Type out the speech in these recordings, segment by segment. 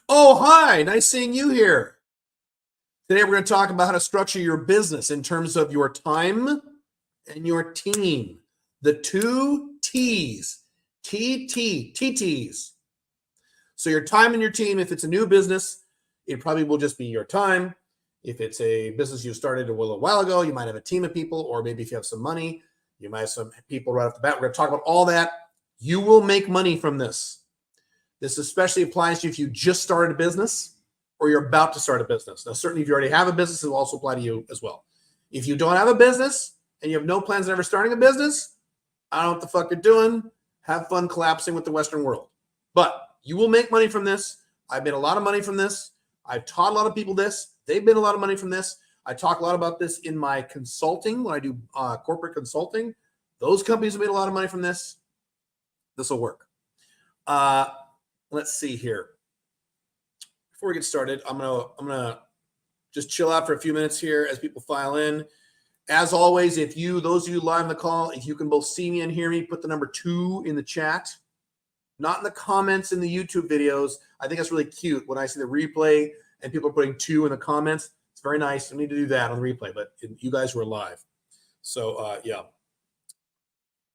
Oh, hi. Nice seeing you here. Today, we're going to talk about how to structure your business in terms of your time and your team. The two T's, TTs. So, your time and your team, if it's a new business, it probably will just be your time. If it's a business you started a little while ago, you might have a team of people, or maybe if you have some money, you might have some people right off the bat. We're going to talk about all that. You will make money from this. This especially applies to you if you just started a business or you're about to start a business. Now, certainly if you already have a business, it will also apply to you as well. If you don't have a business and you have no plans on ever starting a business, I don't know what the fuck you're doing. Have fun collapsing with the Western world. But you will make money from this. I've made a lot of money from this. I've taught a lot of people this. They've made a lot of money from this. I talk a lot about this in my consulting when I do corporate consulting. Those companies have made a lot of money from this. This will work. Let's see here. Before we get started, I'm gonna just chill out for a few minutes here as people file in. As always, those of you live on the call, if you can both see me and hear me, put the number 2 in the chat, not in the comments in the YouTube videos. I think that's really cute when I see the replay and people are putting 2 in the comments. It's very nice. I need to do that on the replay, but you guys were live. So yeah.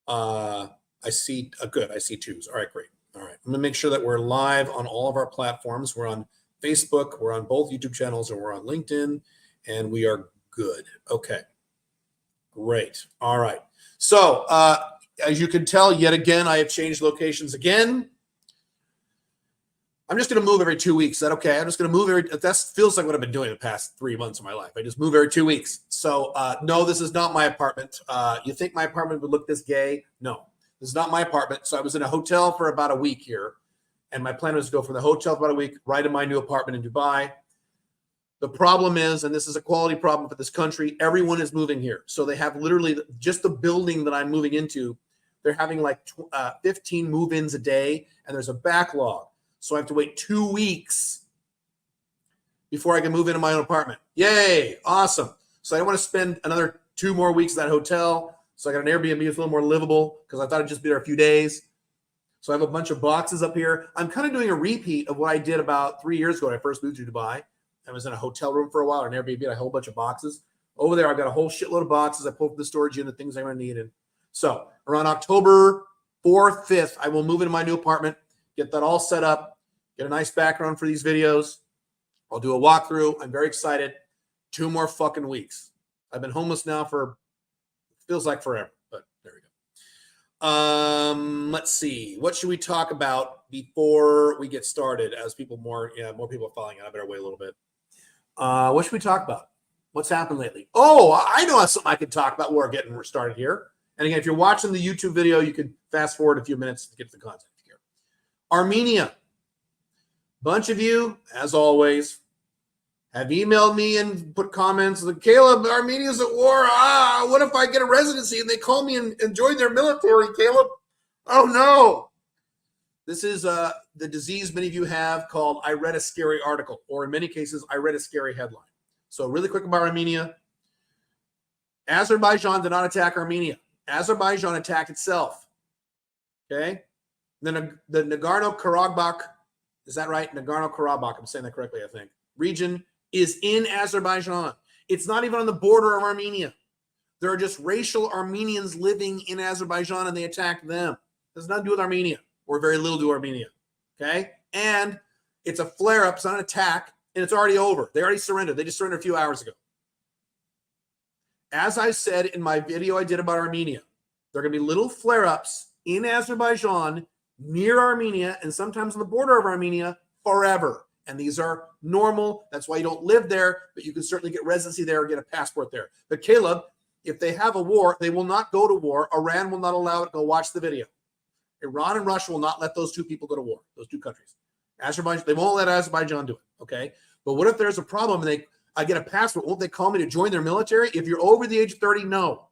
I see good. I see 2s. All right, great. All right. I'm gonna make sure that we're live on all of our platforms. We're on Facebook, we're on both YouTube channels, and we're on LinkedIn, and we are good. Okay. Great. All right. So as you can tell, yet again, I have changed locations again. I'm just going to move every 2 weeks. Is that okay? I'm just going to move that feels like what I've been doing the past 3 months of my life. I just move every 2 weeks. So no, this is not my apartment. You think my apartment would look this gay? No, this is not my apartment. So I was in a hotel for about a week here. And my plan was to go from the hotel for about a week right in my new apartment in Dubai. The problem is, and this is a quality problem for this country, everyone is moving here. So they have literally just the building that I'm moving into, they're having like 15 move-ins a day, and there's a backlog. So I have to wait 2 weeks before I can move into my own apartment. Yay, awesome. So I don't want to spend another 2 more weeks in that hotel. So I got an Airbnb that's a little more livable because I thought I'd just be there a few days. So I have a bunch of boxes up here. I'm kind of doing a repeat of what I did about 3 years ago when I first moved to Dubai. I was in a hotel room for a while, or an Airbnb, and a whole bunch of boxes. Over there, I've got a whole shitload of boxes. I pulled from the storage unit, things I'm going to need. And so around October 4th, 5th, I will move into my new apartment, get that all set up, get a nice background for these videos. I'll do a walkthrough. I'm very excited. 2 more fucking weeks. I've been homeless now for, feels like forever, but there we go. Let's see. What should we talk about before we get started? As more people are following. I better wait a little bit. What should we talk about? What's happened lately? Oh, I know something I can talk about. We're started here. And again, if you're watching the YouTube video, you can fast forward a few minutes to get to the content here. Armenia. Bunch of you, as always, have emailed me and put comments like, Caleb, Armenia's at war. What if I get a residency and they call me and join their military, Caleb? Oh, no. This is the disease many of you have called I read a scary article, or in many cases, I read a scary headline. So really quick about Armenia. Azerbaijan did not attack Armenia. Azerbaijan attacked itself. Okay? Then the Nagorno-Karabakh, is that right? Nagorno-Karabakh, I'm saying that correctly, I think, region is in Azerbaijan. It's not even on the border of Armenia. There are just racial Armenians living in Azerbaijan, and they attacked them. It has nothing to do with Armenia, or very little to do with Armenia. Okay? And it's a flare-up, it's not an attack, and it's already over. They already surrendered. They just surrendered a few hours ago. As I said in my video I did about Armenia, there are going to be little flare-ups in Azerbaijan, near Armenia, and sometimes on the border of Armenia forever. And these are normal. That's why you don't live there, but you can certainly get residency there or get a passport there. But Caleb, if they have a war, they will not go to war. Iran will not allow it. Go watch the video. Iran and Russia will not let those 2 people go to war, those 2 countries. Azerbaijan, they won't let Azerbaijan do it, okay? But what if there's a problem and I get a passport? Won't they call me to join their military? If you're over the age of 30, no.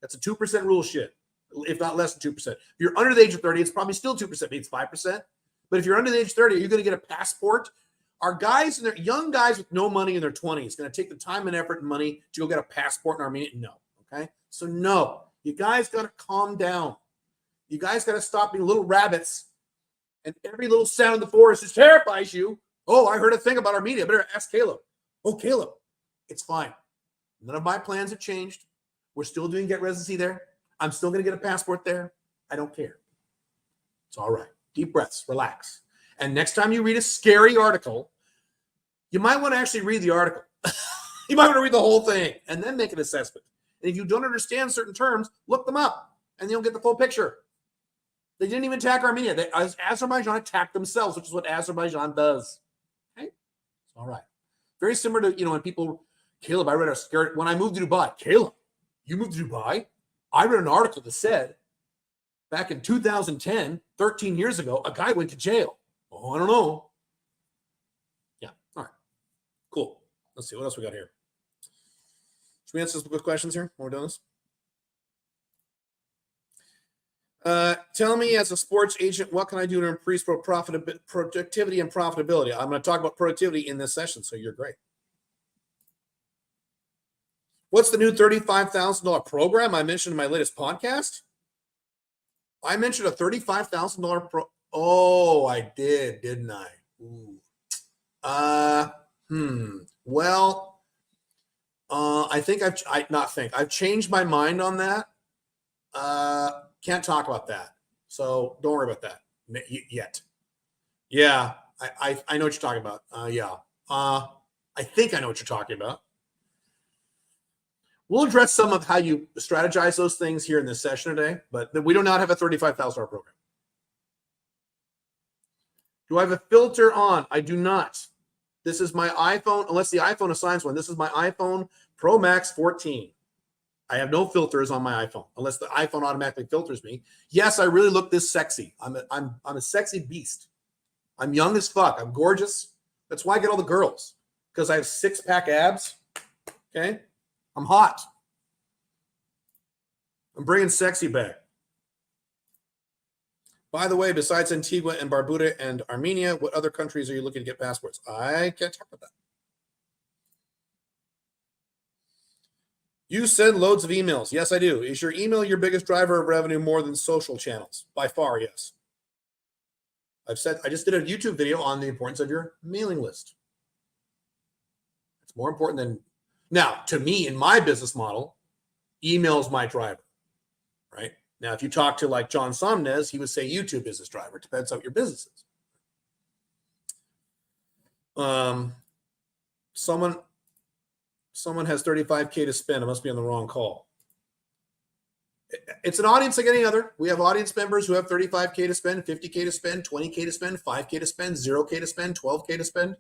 That's a 2% rule shit, if not less than 2%. If you're under the age of 30, it's probably still 2%, maybe it's 5%. But if you're under the age of 30, are you going to get a passport? Are guys and their young guys with no money in their 20s going to take the time and effort and money to go get a passport in Armenia? No. Okay. So no, you guys got to calm down. You guys got to stop being little rabbits and every little sound in the forest just terrifies you. Oh, I heard a thing about Armenia. I better ask Caleb. Oh, Caleb, it's fine. None of my plans have changed. We're still doing get residency there. I'm still going to get a passport there. I don't care. It's all right. Deep breaths, relax. And next time you read a scary article, you might want to actually read the article. You might want to read the whole thing and then make an assessment. And if you don't understand certain terms, look them up and you'll get the full picture. They didn't even attack Armenia. Azerbaijan attacked themselves, which is what Azerbaijan does. Okay? All right. Very similar to, when people, Caleb, I read a scary, when I moved to Dubai. Caleb, you moved to Dubai? I read an article that said back in 2010, 13 years ago, a guy went to jail. Oh, I don't know. Yeah. All right. Cool. Let's see. What else we got here? Should we answer some quick questions here while we're doing this? Tell me, as a sports agent, what can I do to increase productivity and profitability? I'm going to talk about productivity in this session, so you're great. What's the new $35,000 program I mentioned in my latest podcast? I mentioned a $35,000 pro. Oh, I did, didn't I? Ooh. Well, I think I've changed my mind on that. Can't talk about that. So don't worry about that yet. Yeah, I know what you're talking about. I think I know what you're talking about. We'll address some of how you strategize those things here in this session today, but we do not have a $35,000 program. Do I have a filter on? I do not. This is my iPhone, unless the iPhone assigns one. This is my iPhone Pro Max 14. I have no filters on my iPhone, unless the iPhone automatically filters me. Yes, I really look this sexy. I'm a sexy beast. I'm young as fuck. I'm gorgeous. That's why I get all the girls, because I have six-pack abs. Okay? I'm hot. I'm bringing sexy back. By the way, besides Antigua and Barbuda and Armenia, what other countries are you looking to get passports? I can't talk about that. You send loads of emails. Yes, I do. Is your email your biggest driver of revenue more than social channels? By far, yes. I just did a YouTube video on the importance of your mailing list. It's more important than, now, to me, in my business model, email is my driver, right? Now, if you talk to like John Somnez, he would say YouTube is his driver. It depends on what your business is. Someone has 35K to spend. It must be on the wrong call. It's an audience like any other. We have audience members who have 35K to spend, 50K to spend, 20K to spend, 5K to spend, 0K to spend, 12K to spend,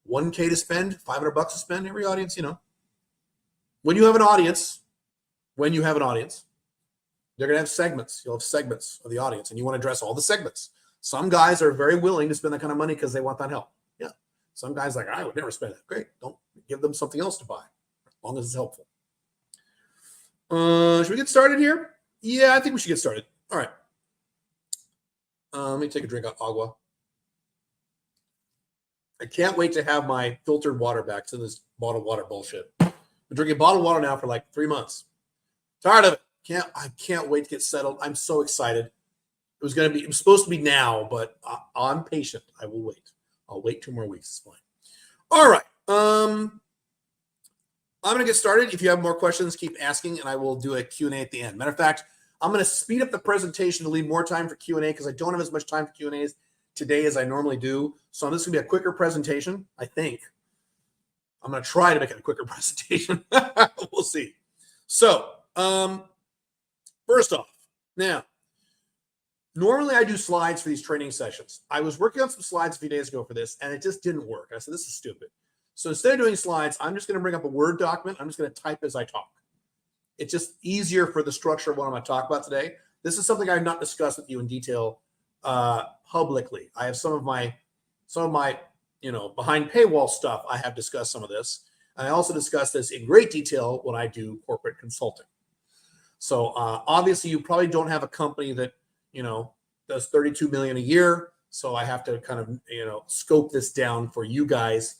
1K to spend, $500 to spend. Every audience, when you have an audience, they're going to have segments. You'll have segments of the audience, and you want to address all the segments. Some guys are very willing to spend that kind of money because they want that help. Yeah. Some guys like, I would never spend it. Great. Don't give them something else to buy, as long as it's helpful. Should we get started here? Yeah, I think we should get started. All right. Let me take a drink of agua. I can't wait to have my filtered water back to this bottled water bullshit. I've been drinking bottled water now for like 3 months. Tired of it. I can't wait to get settled. I'm so excited. It was supposed to be now, but I'm patient. I will wait. I'll wait 2 more weeks. It's fine. All right. I'm going to get started. If you have more questions, keep asking, and I will do a Q&A at the end. Matter of fact, I'm going to speed up the presentation to leave more time for Q&A because I don't have as much time for Q&As today as I normally do. So this is going to be a quicker presentation, I think. I'm going to try to make it a quicker presentation. We'll see. So, first off, now, normally I do slides for these training sessions. I was working on some slides a few days ago for this, and it just didn't work. I said, this is stupid. So instead of doing slides, I'm just going to bring up a Word document. I'm just going to type as I talk. It's just easier for the structure of what I'm going to talk about today. This is something I've not discussed with you in detail publicly. I have some of my behind paywall stuff. I have discussed some of this. And I also discuss this in great detail when I do corporate consulting. So obviously you probably don't have a company that, does 32 million a year. So I have to kind of, scope this down for you guys.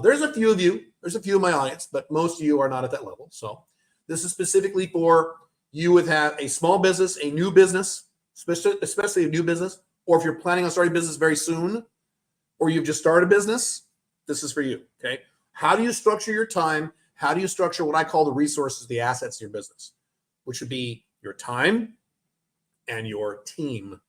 There's a few of you, there's a few of my audience, but most of you are not at that level. So this is specifically for you with have a small business, a new business, especially a new business, or if you're planning on starting a business very soon, or you've just started a business, this is for you, okay? How do you structure your time? How do you structure what I call the resources, the assets in your business, which would be your time and your team.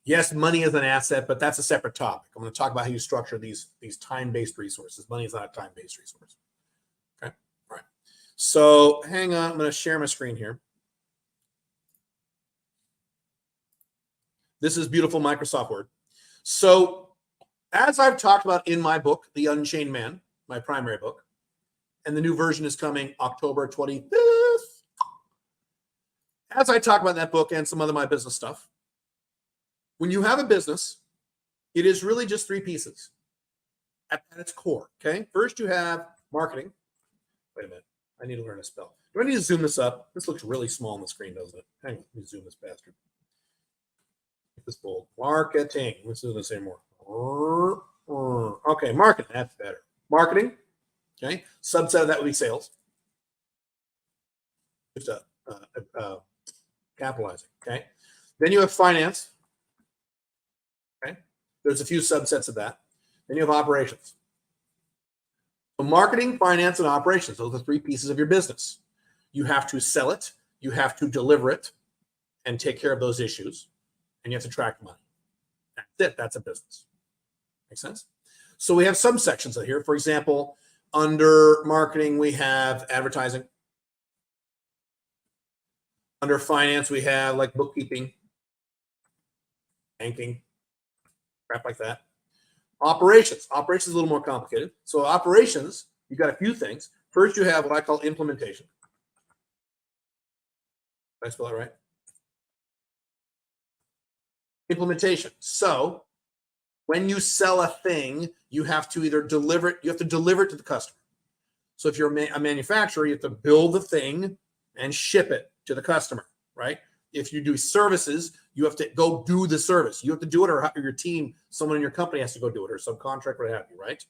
Yes, money is an asset, but that's a separate topic. I'm going to talk about how you structure these time-based resources. Money is not a time-based resource. Okay, all right. So hang on, I'm going to share my screen here. This is beautiful Microsoft Word. So as I've talked about in my book, The Unchained Man, my primary book, and the new version is coming October 25th. As I talk about that book and some other my business stuff, when you have a business, it is really just three pieces at its core, okay? First, you have marketing. Wait a minute. I need to learn to spell. Do I need to zoom this up? This looks really small on the screen, doesn't it? Hang on. Let me zoom this bastard. Make this bold. Marketing. Let's do this anymore. Okay, marketing. That's better. Marketing. Okay. Subset of that would be sales. Just capitalizing. Okay. Then you have finance. Okay. There's a few subsets of that. Then you have operations. So marketing, finance, and operations. Those are the three pieces of your business. You have to sell it. You have to deliver it and take care of those issues. And you have to track money. That's it. That's a business. Make sense? So we have some sections of here. For example, under marketing, we have advertising. Under finance, we have like bookkeeping, banking, crap like that. Operations. Operations is a little more complicated. So operations, you've got a few things. First, you have what I call implementation. Did I spell that right? Implementation. So when you sell a thing, you have to either deliver it, you have to deliver it to the customer. So if you're a manufacturer, you have to build the thing and ship it to the customer, right? If you do services, you have to go do the service. You have to do it, or your team, someone in your company has to go do it, or subcontract, what have you, right?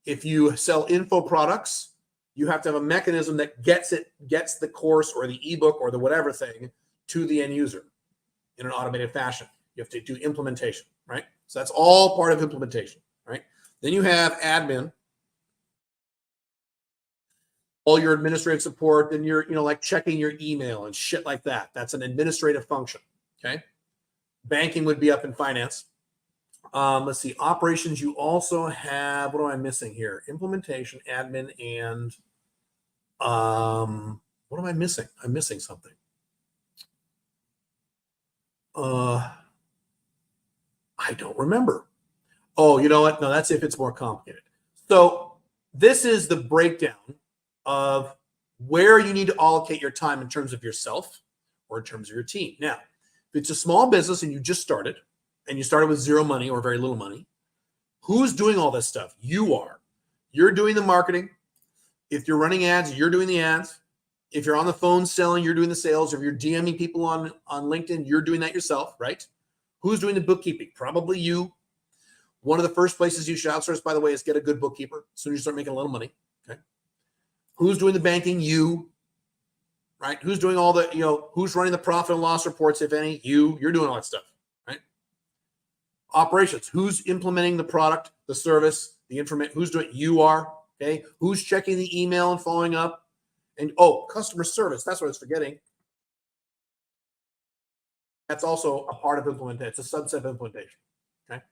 If you sell info products, you have to have a mechanism that gets the course or the ebook or the whatever thing to the end user in an automated fashion. You have to do implementation, right? So that's all part of implementation, right? Then you have admin, all your administrative support, then you're, like checking your email and shit like that. That's an administrative function, okay? Banking would be up in finance. Let's see, operations, you also have, what am I missing here? Implementation, admin, and what am I missing? I'm missing something. I don't remember. Oh, you know what? No, that's if it's more complicated. So this is the breakdown of where you need to allocate your time in terms of yourself or in terms of your team. Now, if it's a small business and you just started, and you started with zero money or very little money, who's doing all this stuff? You are. You're doing the marketing. If you're running ads, you're doing the ads. If you're on the phone selling, you're doing the sales. If you're DMing people on LinkedIn, you're doing that yourself, right? Who's doing the bookkeeping? Probably you. One of the first places you should outsource, by the way, is get a good bookkeeper as soon as you start making a little money. Okay. Who's doing the banking? You. Right? Who's doing all the, who's running the profit and loss reports, if any? You. You're doing all that stuff. Right? Operations. Who's implementing the product, the service, the information? Who's doing it? You are. Okay. Who's checking the email and following up? And customer service. That's what I was forgetting. That's also a part of implementation. It's a subset of implementation. Okay.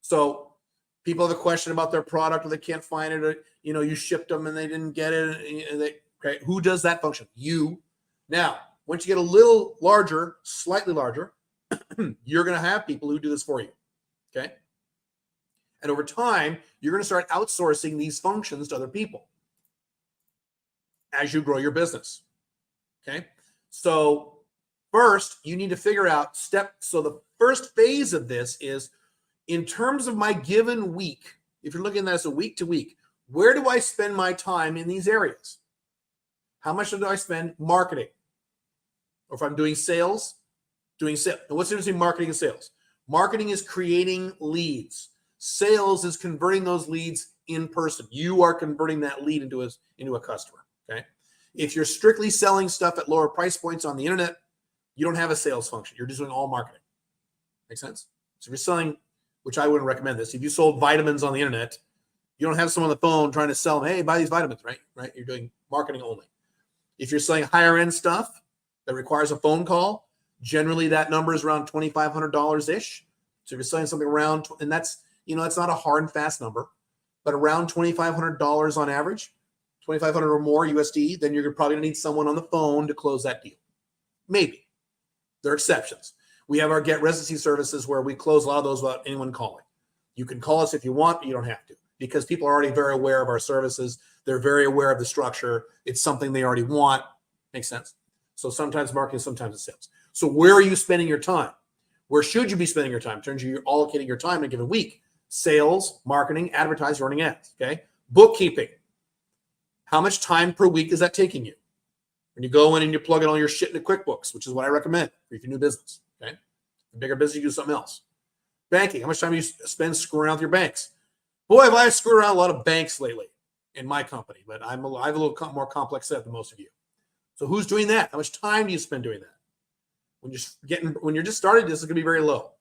So people have a question about their product or they can't find it, or you shipped them and they didn't get it. Okay. Who does that function? You. Now, once you get a little larger, slightly larger, you're going to have people who do this for you. Okay. And over time, you're going to start outsourcing these functions to other people as you grow your business. Okay. So first, you need to figure out so the first phase of this is, in terms of my given week, if you're looking at this a week to week, where do I spend my time in these areas? How much do I spend marketing? Or if I'm doing sales, What's the difference between marketing and sales? Marketing is creating leads. Sales is converting those leads in person. You are converting that lead into a customer. Okay. If you're strictly selling stuff at lower price points on the internet, you don't have a sales function. You're just doing all marketing. Make sense? So if you're selling, which I wouldn't recommend this, if you sold vitamins on the internet, you don't have someone on the phone trying to sell them, hey, buy these vitamins, right? You're doing marketing only. If you're selling higher end stuff that requires a phone call, generally that number is around $2,500-ish. So if you're selling something around, and that's, it's not a hard and fast number, but around $2,500 on average, 2,500 or more USD, then you're probably gonna need someone on the phone to close that deal. Maybe. There are exceptions. We have our Get Residency services where we close a lot of those without anyone calling. You can call us if you want, but you don't have to, because people are already very aware of our services. They're very aware of the structure. It's something they already want. Makes sense? So sometimes marketing, sometimes it's sales. So where are you spending your time? Where should you be spending your time? In terms of you're allocating your time in a given week. Sales, marketing, advertising, running ads. Okay. Bookkeeping. How much time per week is that taking you? When you go in and you're plugging all your shit into QuickBooks, which is what I recommend if you're new business. Okay. The bigger business, you do something else. Banking. How much time do you spend screwing around with your banks? Boy, have I screwed around a lot of banks lately in my company, but I have a little more complex set than most of you. So who's doing that? How much time do you spend doing that? When you're just started, this is going to be very low.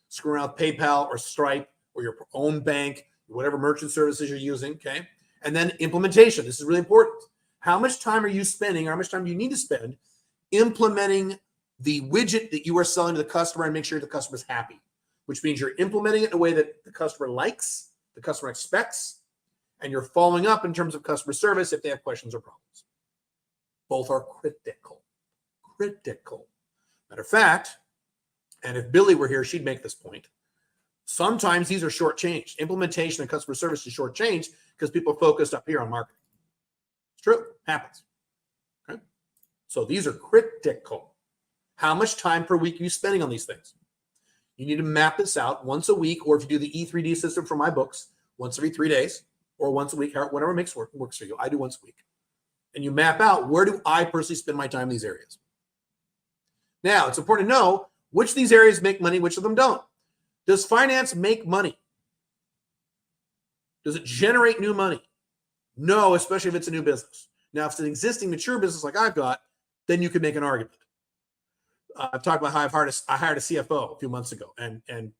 Screw around with PayPal or Stripe or your own bank, whatever merchant services you're using. Okay. And then implementation. This is really important. How much time are you spending, or how much time do you need to spend implementing the widget that you are selling to the customer and make sure the customer is happy, which means you're implementing it in a way that the customer likes, the customer expects, and you're following up in terms of customer service if they have questions or problems. Both are critical. Critical. Matter of fact, and if Billy were here, she'd make this point. Sometimes these are shortchanged. Implementation and customer service is shortchanged because people are focused up here on marketing. It's true. Happens. Okay. So these are critical. How much time per week are you spending on these things? You need to map this out once a week, or if you do the E3D system for my books, once every 3 days, or once a week, whatever works for you. I do once a week. And you map out, where do I personally spend my time in these areas? Now, it's important to know which of these areas make money, which of them don't. Does finance make money? Does it generate new money? No, especially if it's a new business. Now, if it's an existing mature business like I've got, then you could make an argument. I've talked about how I hired a CFO a few months ago, and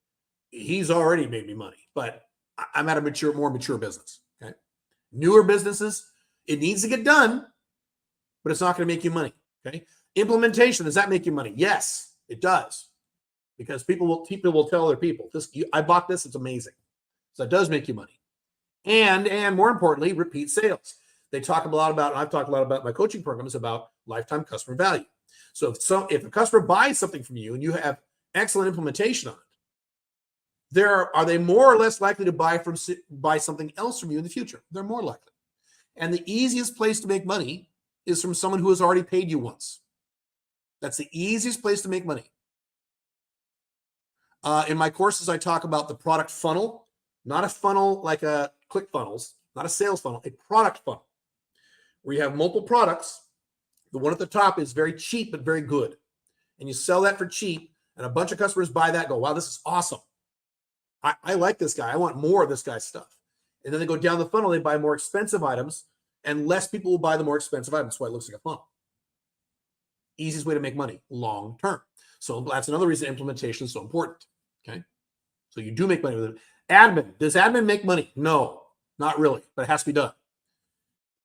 he's already made me money, but I'm at a more mature business. Okay, newer businesses, it needs to get done, but it's not going to make you money. Okay, implementation, does that make you money? Yes, it does, because people will tell other people, I bought this, it's amazing. So it does make you money, and more importantly, repeat sales. They talk a lot about, and I've talked a lot about my coaching programs about lifetime customer value. So if a customer buys something from you and you have excellent implementation on it, are they more or less likely to buy something else from you in the future? They're more likely. And the easiest place to make money is from someone who has already paid you once. That's the easiest place to make money. In my courses, I talk about the product funnel, not a funnel like a ClickFunnels, not a sales funnel, a product funnel, where you have multiple products. The one at the top is very cheap, but very good. And you sell that for cheap, and a bunch of customers buy that and go, wow, this is awesome. I like this guy. I want more of this guy's stuff. And then they go down the funnel, they buy more expensive items, and less people will buy the more expensive items. That's why it looks like a funnel. Easiest way to make money, long term. So that's another reason implementation is so important. Okay. So you do make money with it. Admin. Does admin make money? No, not really, but it has to be done.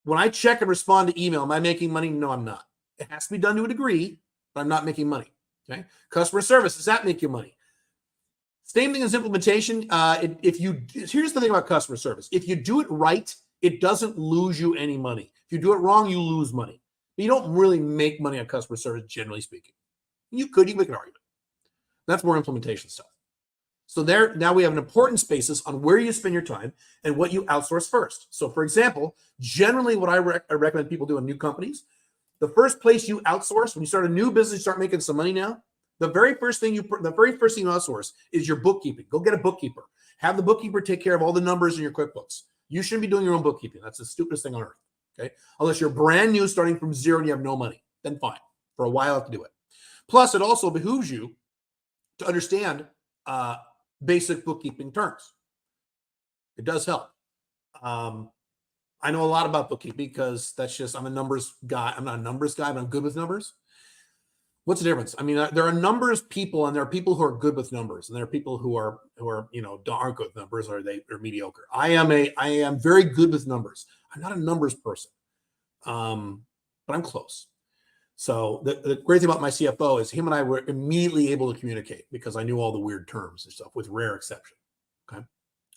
When I check and respond to email, am I making money? No, I'm not. It has to be done to a degree, but I'm not making money. Okay. Customer service, does that make you money? Same thing as implementation. Here's the thing about customer service. If you do it right, it doesn't lose you any money. If you do it wrong, you lose money. But you don't really make money on customer service, generally speaking. You make an argument. That's more implementation stuff. So now we have an important basis on where you spend your time and what you outsource first. So for example, generally what I recommend people do in new companies, the first place you outsource, when you start a new business, you start making some money now, the very first thing you outsource is your bookkeeping. Go get a bookkeeper. Have the bookkeeper take care of all the numbers in your QuickBooks. You shouldn't be doing your own bookkeeping. That's the stupidest thing on earth. Okay. Unless you're brand new, starting from zero and you have no money, then fine. For a while, you have to do it. Plus, it also behooves you to understand basic bookkeeping terms. It does help. I know a lot about bookkeeping because I'm a numbers guy. I'm not a numbers guy, but I'm good with numbers. What's the difference? I mean, there are numbers people, and there are people who are good with numbers, and there are people who are aren't good with numbers, or they're mediocre. I am very good with numbers. I'm not a numbers person, but I'm close. So the great thing about my CFO is him and I were immediately able to communicate because I knew all the weird terms and stuff, with rare exception. Okay,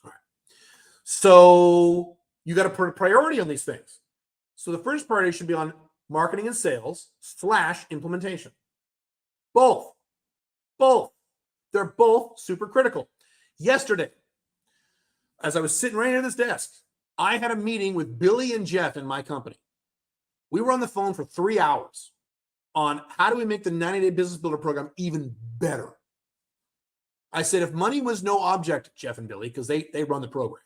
all right. So you got to put a priority on these things. So the first priority should be on marketing and sales / implementation. Both. They're both super critical. Yesterday, as I was sitting right at this desk, I had a meeting with Billy and Jeff in my company. We were on the phone for 3 hours on how do we make the 90-day business builder program even better. I said, if money was no object, Jeff and Billy, because they run the program.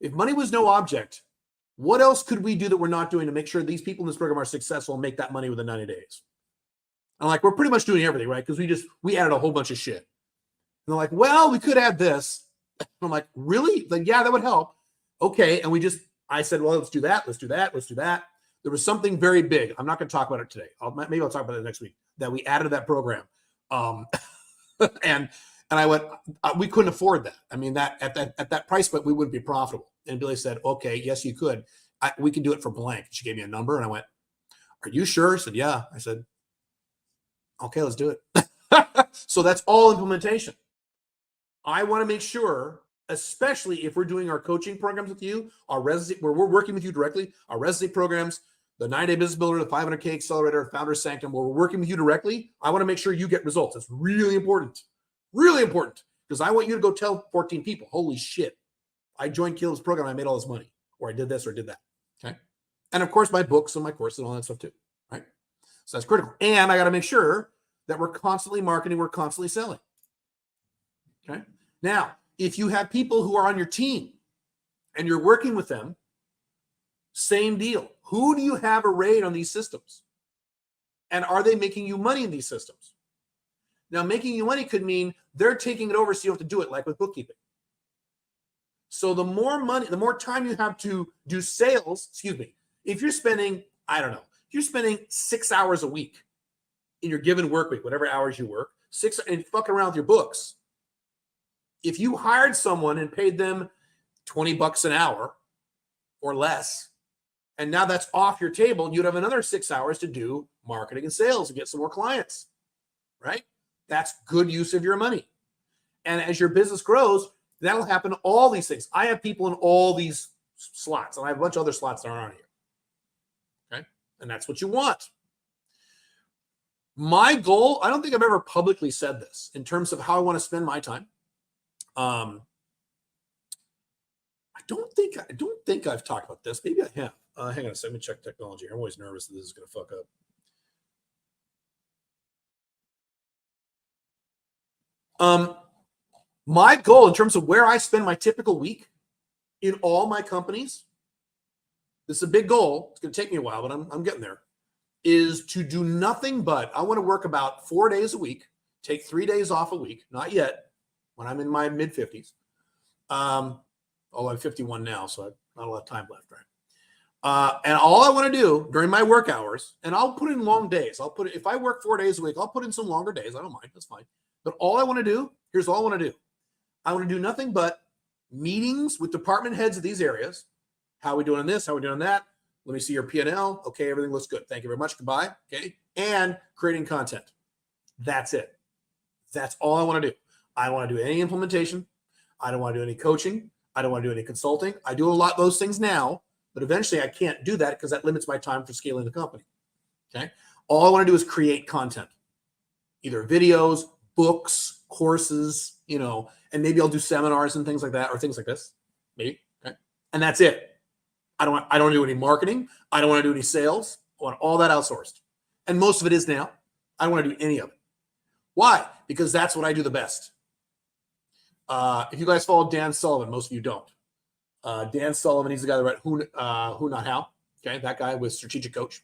If money was no object, what else could we do that we're not doing to make sure these people in this program are successful and make that money within 90 days? I'm like, we're pretty much doing everything, right? Because we added a whole bunch of shit. And they're like, well, we could add this. I'm like, really? Like, yeah, that would help. Okay. And I said, well, let's do that. Let's do that. Let's do that. There was something very big. I'm not going to talk about it today. Maybe I'll talk about it next week, that we added to that program. And I went, we couldn't afford that. I mean, that at that price point, we wouldn't be profitable. And Billy said, okay, yes, you could. We can do it for blank. She gave me a number, and I went, are you sure? I said, yeah. I said, okay, let's do it. So that's all implementation. I want to make sure, especially if we're doing our coaching programs with you, our residency, where we're working with you directly, our residency programs, the 9-day business builder, the 500K accelerator, Founder's Sanctum, where we're working with you directly, I want to make sure you get results. It's really important, because I want you to go tell 14 people, holy shit, I joined Caleb's program, I made all this money, or I did this or did that. Okay. And of course, my books and my course and all that stuff too. Right. So that's critical. And I got to make sure that we're constantly marketing, we're constantly selling. Okay. Now, if you have people who are on your team and you're working with them, same deal. Who do you have arrayed on these systems? And are they making you money in these systems? Now, making you money could mean they're taking it over so you don't have to do it, like with bookkeeping. So the more money, the more time you have to do sales, if you're spending, if you're spending 6 hours a week in your given work week, whatever hours you work, and fucking around with your books. If you hired someone and paid them $20 an hour or less, and now that's off your table, you'd have another 6 hours to do marketing and sales and get some more clients, right? That's good use of your money. And as your business grows, that'll happen to all these things. I have people in all these slots, and I have a bunch of other slots that aren't on here. Okay. And that's what you want. My goal, I don't think I've ever publicly said this in terms of how I want to spend my time. I don't think I've talked about this. Maybe I have. Hang on a second. Let me check technology. I'm always nervous that this is going to fuck up. My goal in terms of where I spend my typical week in all my companies, this is a big goal. It's going to take me a while, but I'm getting there, is to do nothing but, I want to work about 4 days a week, take 3 days off a week, not yet, when I'm in my mid-50s. I'm 51 now, so I've not a lot of time left, right? And all I want to do during my work hours, and I'll put in long days. If I work 4 days a week, I'll put in some longer days. I don't mind. That's fine. But all I want to do, here's all I want to do. I want to do nothing but meetings with department heads of these areas. How are we doing on this? How are we doing on that? Let me see your P&L. Okay, everything looks good. Thank you very much. Goodbye. Okay. And creating content. That's it. That's all I want to do. I don't want to do any implementation. I don't want to do any coaching. I don't want to do any consulting. I do a lot of those things now, but eventually I can't do that because that limits my time for scaling the company. Okay. All I want to do is create content, either videos, books, courses, and maybe I'll do seminars and things like that, or things like this, maybe. Okay. And that's it. I don't do any marketing. I don't want to do any sales. I want all that outsourced. And most of it is now. I don't want to do any of it. Why? Because that's what I do the best. If you guys follow Dan Sullivan, most of you don't. Dan Sullivan, he's the guy that wrote Who Not How. Okay, that guy was strategic coach.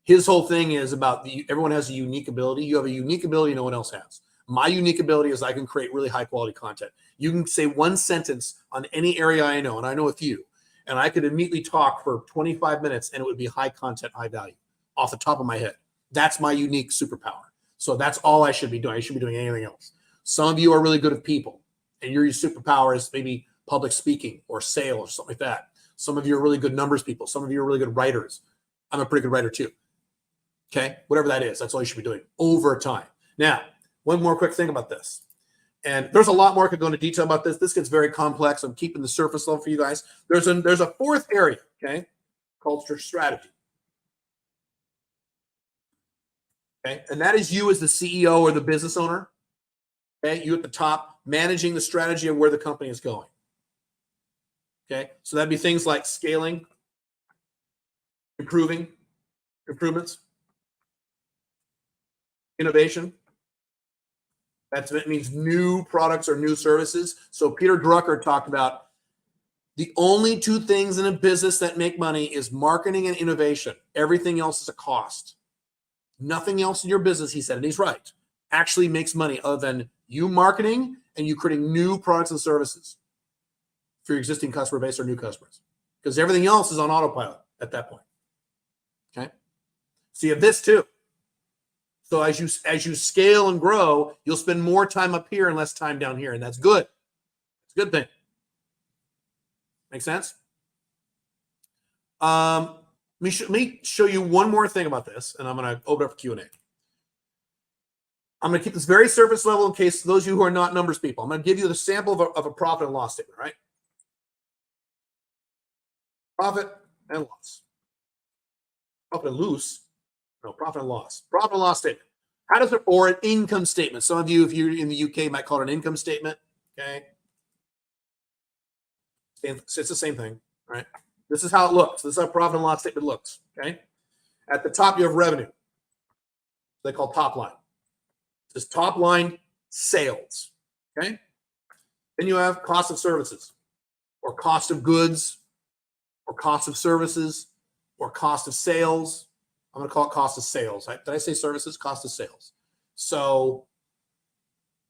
His whole thing is about everyone has a unique ability. You have a unique ability no one else has. My unique ability is I can create really high quality content. You can say one sentence on any area I know, and I know a few, and I could immediately talk for 25 minutes, and it would be high content, high value, off the top of my head. That's my unique superpower. So that's all I should be doing. I should be doing anything else. Some of you are really good at people, and your superpower is maybe public speaking or sales or something like that. Some of you are really good numbers people. Some of you are really good writers. I'm a pretty good writer too. Okay, whatever that is, that's all you should be doing over time. Now, one more quick thing about this. And there's a lot more I could go into detail about this. This gets very complex. I'm keeping the surface level for you guys. There's a fourth area, okay, called strategy. Okay, and that is you as the CEO or the business owner. Okay, you at the top, managing the strategy of where the company is going. Okay, so that'd be things like scaling, improvements, innovation. That means new products or new services. So Peter Drucker talked about the only two things in a business that make money is marketing and innovation. Everything else is a cost. Nothing else in your business, he said, and he's right, actually makes money other than you marketing and you creating new products and services for your existing customer base or new customers. Because everything else is on autopilot at that point. Okay. So you have this too. So as you scale and grow, you'll spend more time up here and less time down here, and that's good. It's a good thing. Make sense? Let me show you one more thing about this, and I'm going to open up for Q&A. I'm going to keep this very surface level in case those of you who are not numbers people. I'm going to give you the sample of a profit and loss statement, right? Profit and loss. Profit and loss. No, profit and loss. Profit and loss statement. How does it, or an income statement? Some of you, if you're in the UK, might call it an income statement. Okay. It's the same thing, right? This is how it looks. This is how profit and loss statement looks. Okay. At the top, you have revenue. They call top line. This top line sales. Okay. Then you have cost of services, or cost of goods, or cost of services, or cost of sales. I'm going to call it cost of sales. Did I say services? Cost of sales. So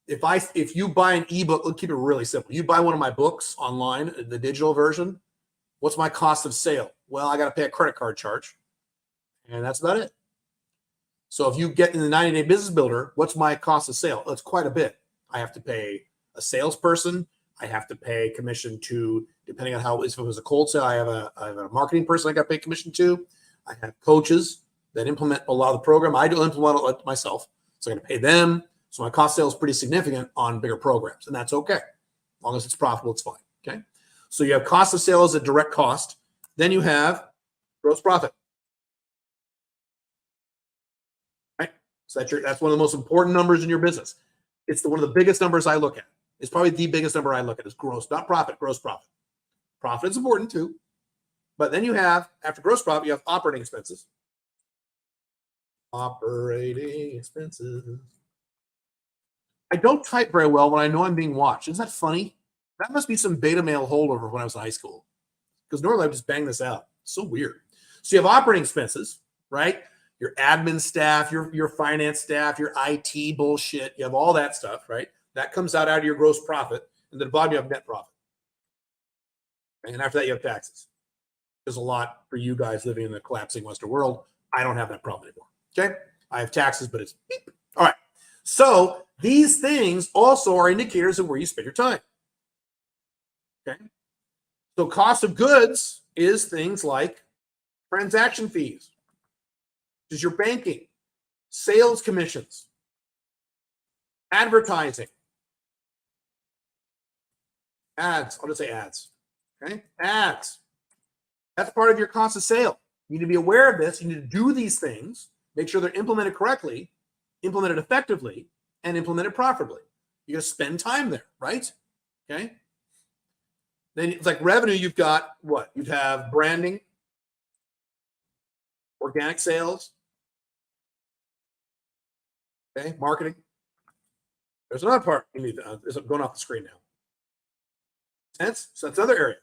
if you buy an ebook, let's keep it really simple. You buy one of my books online, the digital version. What's my cost of sale? Well, I got to pay a credit card charge, and that's about it. So if you get in the 90-day business builder, what's my cost of sale? That's quite a bit. I have to pay a salesperson. I have to pay commission to, depending on how, if it was a cold sale, I have a marketing person I got to pay commission to. I have coaches that implement a lot of the program. I do implement it myself, so I got to pay them. So my cost of sale is pretty significant on bigger programs, and that's okay. As long as it's profitable, it's fine. Okay. So you have cost of sale as a direct cost. Then you have gross profit. Right. So that's one of the most important numbers in your business. It's one of the biggest numbers I look at. It's probably the biggest number I look at is gross, not profit, gross profit. Profit is important too. But then you have, after gross profit, you have operating expenses. Operating expenses. I don't type very well when I know I'm being watched. Isn't that funny? That must be some beta male holdover when I was in high school. Because normally I just bang this out. It's so weird. So you have operating expenses, right? Your admin staff, your finance staff, your IT bullshit. You have all that stuff, right? That comes out of your gross profit. And then at the bottom, you have net profit. And after that, you have taxes. There's a lot for you guys living in the collapsing Western world. I don't have that problem anymore. Okay? I have taxes, but it's beep. All right. So these things also are indicators of where you spend your time. Okay? So cost of goods is things like transaction fees, which is your banking, sales commissions, advertising, ads. I'll just say ads. Okay? Ads. That's part of your cost of sale. You need to be aware of this. You need to do these things, make sure they're implemented correctly, implemented effectively, and implemented profitably. You're going to spend time there, right? Okay. Then it's like revenue. You've got what? You'd have branding, organic sales, okay, marketing. There's another part you need to, it's going off the screen now. Sense? So that's another area.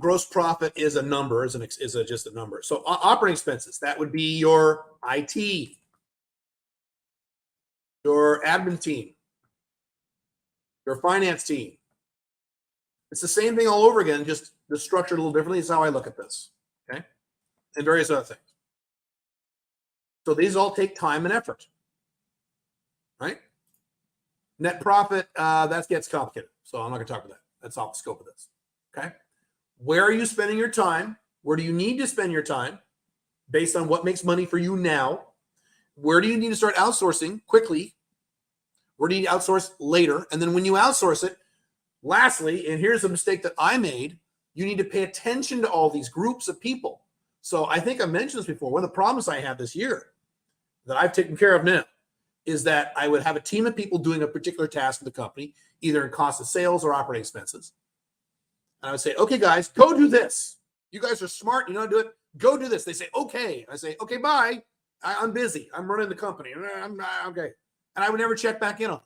Gross profit is a number, is just a number. So operating expenses, that would be your IT, your admin team, your finance team. It's the same thing all over again, just the structure a little differently is how I look at this. Okay. And various other things. So these all take time and effort, right? Net profit, that gets complicated. So I'm not going to talk about that. That's off the scope of this. Okay. Where are you spending your time? Where do you need to spend your time based on what makes money for you now? Where do you need to start outsourcing quickly? Where do you need to outsource later? And then when you outsource it, lastly, and here's a mistake that I made, you need to pay attention to all these groups of people. So I think I mentioned this before. One of the problems I have this year that I've taken care of now is that I would have a team of people doing a particular task for the company, either in cost of sales or operating expenses. And I would say, okay, guys, go do this. You guys are smart. You know how to do it. Go do this. They say, okay. I say, okay, bye. I'm busy. I'm running the company. I'm okay. And I would never check back in on it.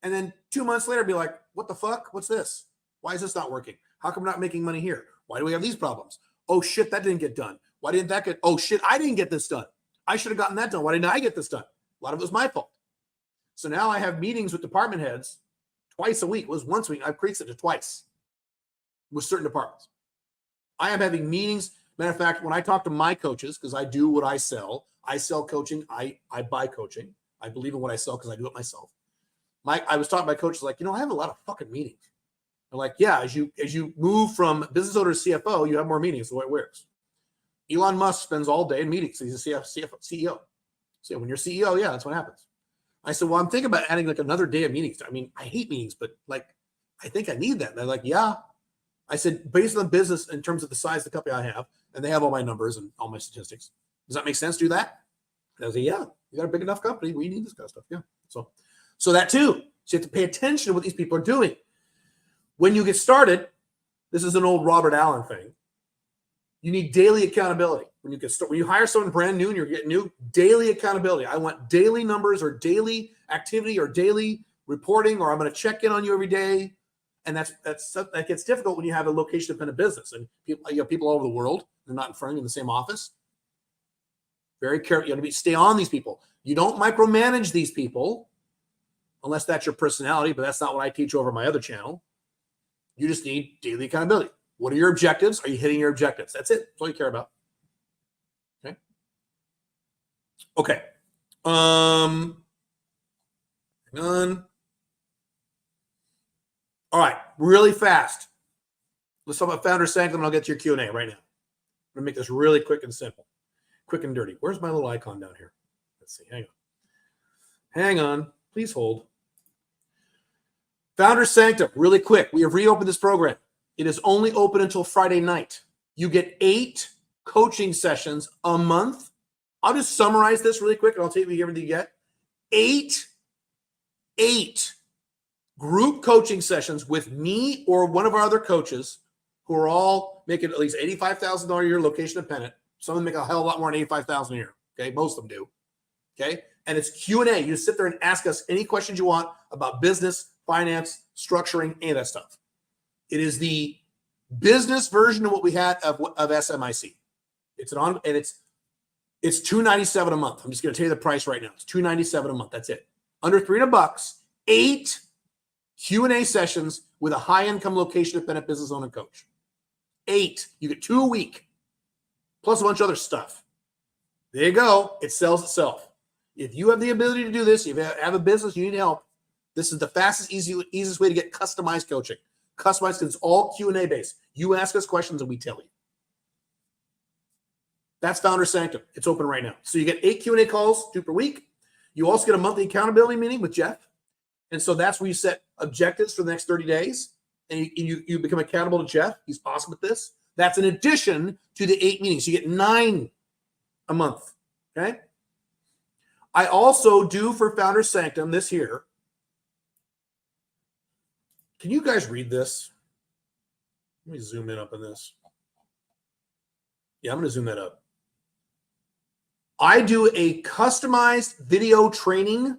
And then 2 months later, I'd be like, what the fuck? What's this? Why is this not working? How come we're not making money here? Why do we have these problems? Oh, shit, that didn't get done. Why didn't that get? Oh, shit, I didn't get this done. I should have gotten that done. Why didn't I get this done? A lot of it was my fault. So now I have meetings with department heads twice a week. It was once a week. I've increased it to twice with certain departments. I am having meetings. Matter of fact, when I talk to my coaches, because I do what I sell coaching. I buy coaching. I believe in what I sell because I do it myself. I was talking to my coaches like, I have a lot of fucking meetings. They're like, yeah, as you move from business owner to CFO, you have more meetings. The way it works. Elon Musk spends all day in meetings. He's a CEO. So when you're CEO, yeah, that's what happens. I said, well, I'm thinking about adding like another day of meetings. I mean, I hate meetings, but like, I think I need that. And they're like, yeah. I said, based on the business in terms of the size of the company I have, and they have all my numbers and all my statistics, does that make sense to do that? And I was like, yeah, you got a big enough company. We need this kind of stuff. Yeah. So that too. So you have to pay attention to what these people are doing. When you get started, this is an old Robert Allen thing. You need daily accountability. When you hire someone brand new and you're getting new, daily accountability. I want daily numbers or daily activity or daily reporting, or I'm going to check in on you every day. And that gets difficult when you have a location-dependent business and people all over the world. They're not in front of you in the same office. Very careful. You have to stay on these people. You don't micromanage these people unless that's your personality, but that's not what I teach over my other channel. You just need daily accountability. What are your objectives? Are you hitting your objectives? That's it. That's all you care about. Okay. Hang on. All right. Really fast. Let's talk about Founder Sanctum, and I'll get to your Q&A right now. I'm going to make this really quick and simple. Quick and dirty. Where's my little icon down here? Let's see. Hang on. Please hold. Founder Sanctum, really quick. We have reopened this program. It is only open until Friday night. You get 8 coaching sessions a month. I'll just summarize this really quick, and I'll tell you everything you get. 8 group coaching sessions with me or one of our other coaches who are all making at least $85,000 a year location dependent. Some of them make a hell of a lot more than $85,000 a year. Okay, most of them do. Okay, and it's Q&A. You just sit there and ask us any questions you want about business, finance, structuring, any of that stuff. It is the business version of what we had of SMIC. It's $297 a month. I'm just going to tell you the price right now. It's $297 a month. That's it. Under $300, 8 Q&A sessions with a high-income location-dependent business owner coach. 8. You get 2 a week, plus a bunch of other stuff. There you go. It sells itself. If you have the ability to do this, if you have a business, you need help, this is the fastest, easiest way to get customized coaching. Customized because it's all Q&A based. You ask us questions and we tell you. That's Founder Sanctum. It's open right now. So you get 8 Q&A calls, 2 per week. You also get a monthly accountability meeting with Jeff. And so that's where you set objectives for the next 30 days. And you become accountable to Jeff. He's awesome at this. That's in addition to the 8 meetings. You get 9 a month. Okay. I also do for Founder Sanctum this here. Can you guys read this? Let me zoom in up on this. Yeah, I'm going to zoom that up. I do a customized video training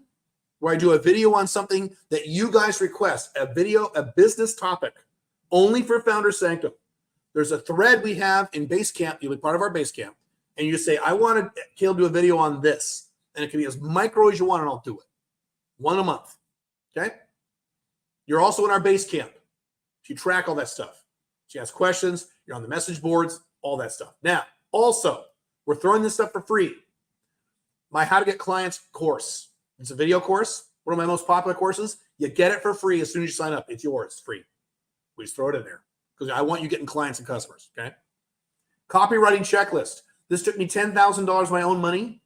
where I do a video on something that you guys request, a business topic, only for Founder Sanctum. There's a thread we have in Basecamp. You'll be part of our Basecamp. And you say, I want Caleb to do a video on this. And it can be as micro as you want, and I'll do it. 1 a month. Okay? You're also in our Basecamp. You track all that stuff. You ask questions. You're on the message boards, all that stuff. Now, also, we're throwing this stuff for free. my How to Get Clients course. It's a video course. One of my most popular courses. You get it for free as soon as you sign up. It's yours. It's free. We just throw it in there because I want you getting clients and customers. Okay. Copywriting checklist. This took me $10,000 of my own money.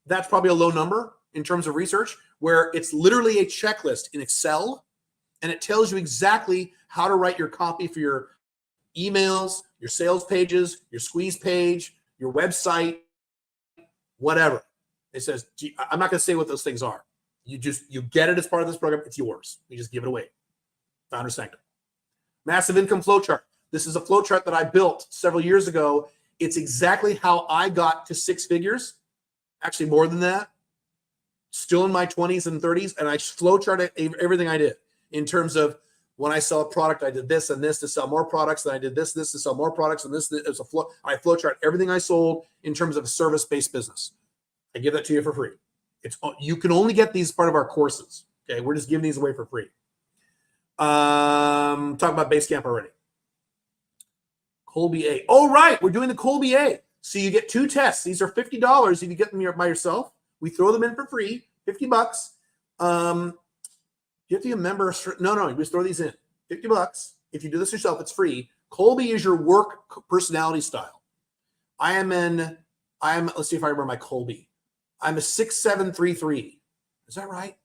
That's probably a low number in terms of research, where it's literally a checklist in Excel, and it tells you exactly how to write your copy for your emails, your sales pages, your squeeze page, your website, whatever. It says, I'm not going to say what those things are. You get it as part of this program. It's yours. You just give it away. Founder Sanctum. Massive income flowchart. This is a flowchart that I built several years ago. It's exactly how I got to 6 figures. Actually, more than that. Still in my 20s and 30s. And I flowcharted everything I did in terms of when I sell a product, I did this and this to sell more products. Then I did this to sell more products. And this is a flow. I flowchart everything I sold in terms of a service-based business. I give that to you for free. You can only get these part of our courses. Okay, we're just giving these away for free. Talk about Basecamp already. Colby A. Oh, right, we're doing the Colby A. So you get 2 tests. These are $50 if you get them by yourself. We throw them in for free, $50. You have to be a member. No, you just throw these in. $50. If you do this yourself, it's free. Colby is your work personality style. Let's see if I remember my Colby. I'm a 6733. Is that right?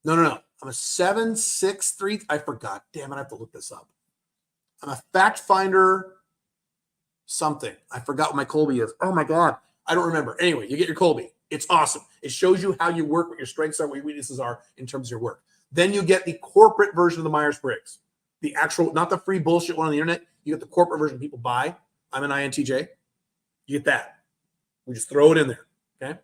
No. I'm a 763. I forgot. Damn it, I have to look this up. I'm a fact finder something. I forgot what my Colby is. Oh my God. I don't remember. Anyway, you get your Colby. It's awesome. It shows you how you work, what your strengths are, what your weaknesses are in terms of your work. Then you get the corporate version of the Myers-Briggs. The actual, not the free bullshit one on the internet. You get the corporate version people buy. I'm an INTJ. You get that. We just throw it in there. Okay.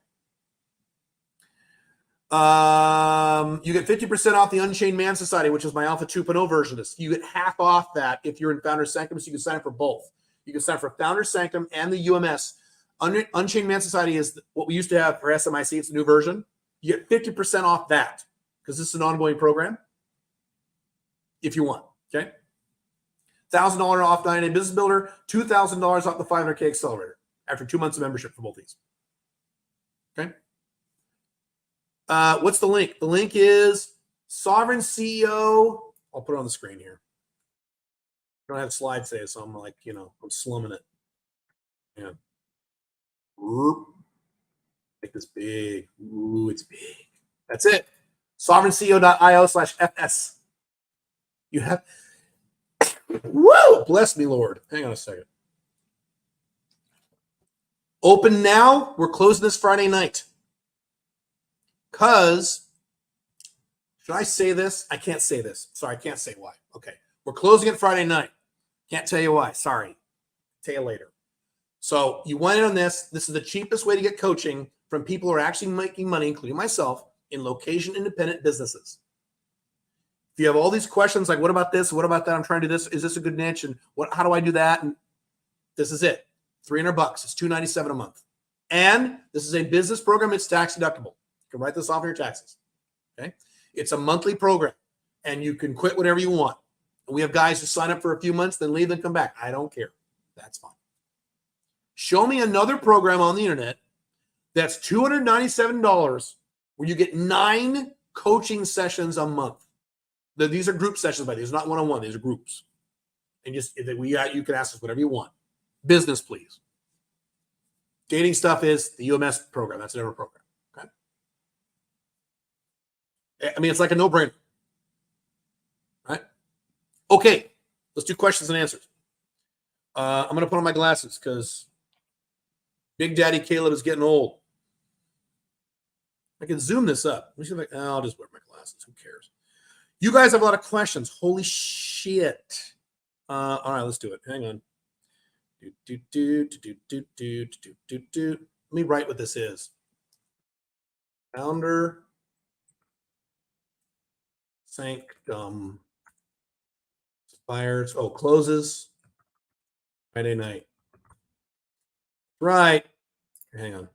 You get 50% off the Unchained Man Society, which is my Alpha 2.0 version of this. You get half off that if you're in Founder Sanctum, so you can sign up for both. You can sign up for Founder Sanctum and the UMS. Unchained Man Society is what we used to have for SMIC. It's a new version. You get 50% off that because this is an ongoing program if you want. Okay. $1,000 off 9-day Business Builder, $2,000 off the 500K Accelerator after 2 months of membership for both these. Okay. What's the link? The link is Sovereign CEO. I'll put it on the screen here. I don't have slides today, so I'm like, I'm slumming it. Yeah. Make this big. Ooh, it's big. That's it. SovereignCEO.io/FS. You have. Whoa! Bless me, Lord. Hang on a second. Open now. We're closing this Friday night. Because, should I say this? I can't say this. Sorry, I can't say why. Okay. We're closing it Friday night. Can't tell you why. Sorry. Tell you later. So you went in on this. This is the cheapest way to get coaching from people who are actually making money, including myself, in location-independent businesses. If you have all these questions like, what about this? What about that? I'm trying to do this. Is this a good niche? And how do I do that? And this is it. $300. It's $297 a month. And this is a business program. It's tax deductible. You can write this off on your taxes. Okay. It's a monthly program and you can quit whenever you want. And we have guys who sign up for a few months, then leave and come back. I don't care. That's fine. Show me another program on the internet that's $297 where you get 9 coaching sessions a month. These are group sessions, by the way. These are not one-on-one. These are groups. And you can ask us whatever you want. Business, please. Dating stuff is the UMS program. That's a different program. Okay. I mean, it's like a no-brainer. Right? Okay. Let's do questions and answers. I'm going to put on my glasses because Big Daddy Caleb is getting old. I can zoom this up. Let me see if I'll just wear my glasses. Who cares? You guys have a lot of questions. Holy shit. All right, let's do it. Hang on. Let me write what this is. Founder Sanctum expires. Oh, closes Friday night. Right. Hang on.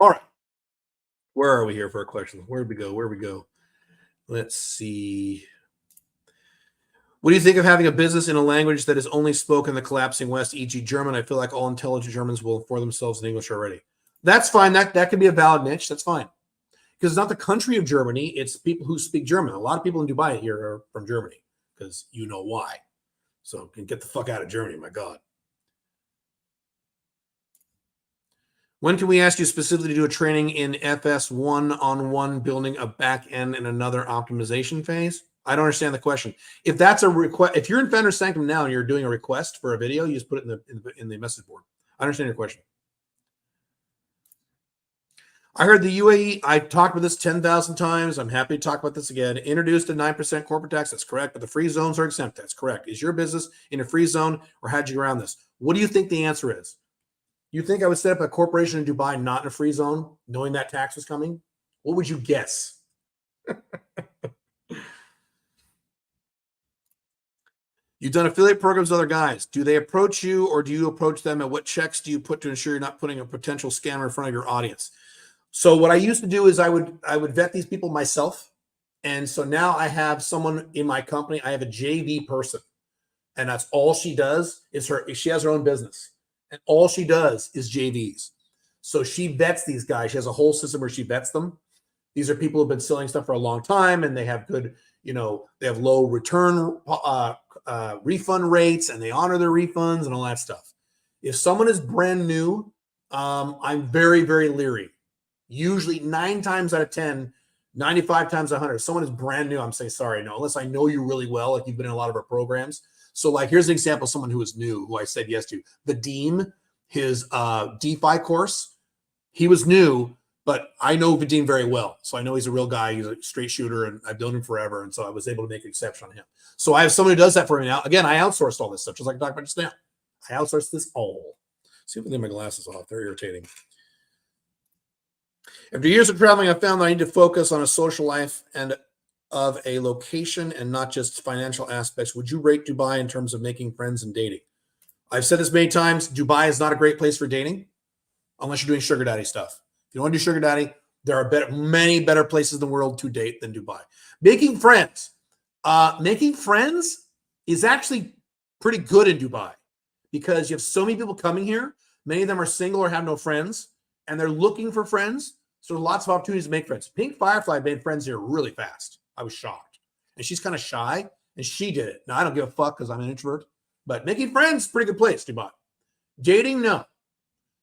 All right. Where are we here for a question? Where'd we go? Let's see. What do you think of having a business in a language that is only spoken in the collapsing West, e.g. German? I feel like all intelligent Germans will inform themselves in English already. That's fine. That could be a valid niche. That's fine. Because it's not the country of Germany. It's people who speak German. A lot of people in Dubai here are from Germany because you know why. So can get the fuck out of Germany, my God. When can we ask you specifically to do a training in FS one-on-one building a back end and another optimization phase? I don't understand the question. If that's a request, if you're in Founder Sanctum now and you're doing a request for a video, you just put it in the message board. I understand your question. I heard the UAE, I talked about this 10,000 times. I'm happy to talk about this again. Introduced a 9% corporate tax. That's correct. But the free zones are exempt. That's correct. Is your business in a free zone or how'd you get around this? What do you think the answer is? You think I would set up a corporation in Dubai not in a free zone, knowing that tax was coming? What would you guess? You've done affiliate programs with other guys. Do they approach you or do you approach them? And what checks do you put to ensure you're not putting a potential scammer in front of your audience? So what I used to do is I would vet these people myself. And so now I have someone in my company. I have a JV person. And that's all she does is she has her own business. And all she does is JVs. So she vets these guys. She has a whole system where she vets them. These are people who have been selling stuff for a long time and they have good, they have low return refund rates and they honor their refunds and all that stuff. If someone is brand new, I'm very, very leery. Usually 9 times out of 10, 95 times 100, if someone is brand new, I'm saying, sorry, no, unless I know you really well, like you've been in a lot of our programs. So like, here's an example of someone who is new, who I said yes to. Vadim, his DeFi course, he was new, but I know Vadim very well. So I know he's a real guy. He's a straight shooter, and I've known him forever. And so I was able to make an exception on him. So I have someone who does that for me now. Again, I outsourced all this stuff, just like I talked about just now. I outsourced this all. See if I can get my glasses off. They're irritating. After years of traveling, I found that I need to focus on a social life and of a location and not just financial aspects. Would you rate Dubai in terms of making friends and dating? I've said this many times. Dubai is not a great place for dating unless you're doing sugar daddy stuff. If you don't want to do sugar daddy, there are many better places in the world to date than Dubai. Making friends is actually pretty good in Dubai because you have so many people coming here. Many of them are single or have no friends, and they're looking for friends. So there's lots of opportunities to make friends. Pink Firefly made friends here really fast. I was shocked. And she's kind of shy, and she did it. Now, I don't give a fuck because I'm an introvert, but making friends is a pretty good place, Dubai. Dating, no.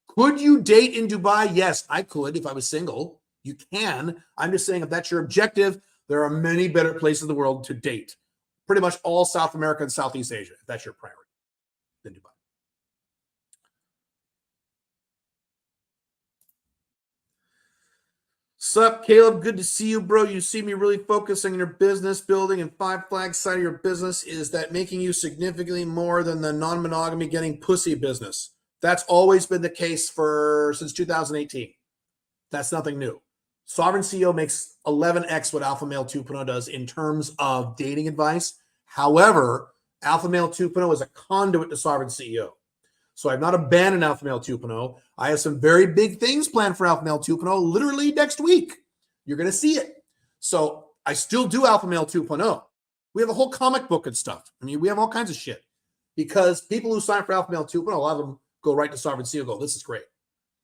Could you date in Dubai? Yes, I could if I was single. You can. I'm just saying if that's your objective, there are many better places in the world to date. Pretty much all South America and Southeast Asia, if that's your priority, than Dubai. Sup, Caleb? Good to see you, bro. You see me really focusing on your business building and 5 flag side of your business. Is that making you significantly more than the non-monogamy getting pussy business? That's always been the case since 2018. That's nothing new. Sovereign CEO makes 11x what Alpha Male 2.0 does in terms of dating advice. However, Alpha Male 2.0 is a conduit to Sovereign CEO. So I've not abandoned Alpha Male 2.0. I have some very big things planned for Alpha Male 2.0 literally next week. You're going to see it. So I still do Alpha Male 2.0. We have a whole comic book and stuff. I mean, we have all kinds of shit. Because people who sign up for Alpha Male 2.0, a lot of them go right to Sovereign CEO and go, this is great.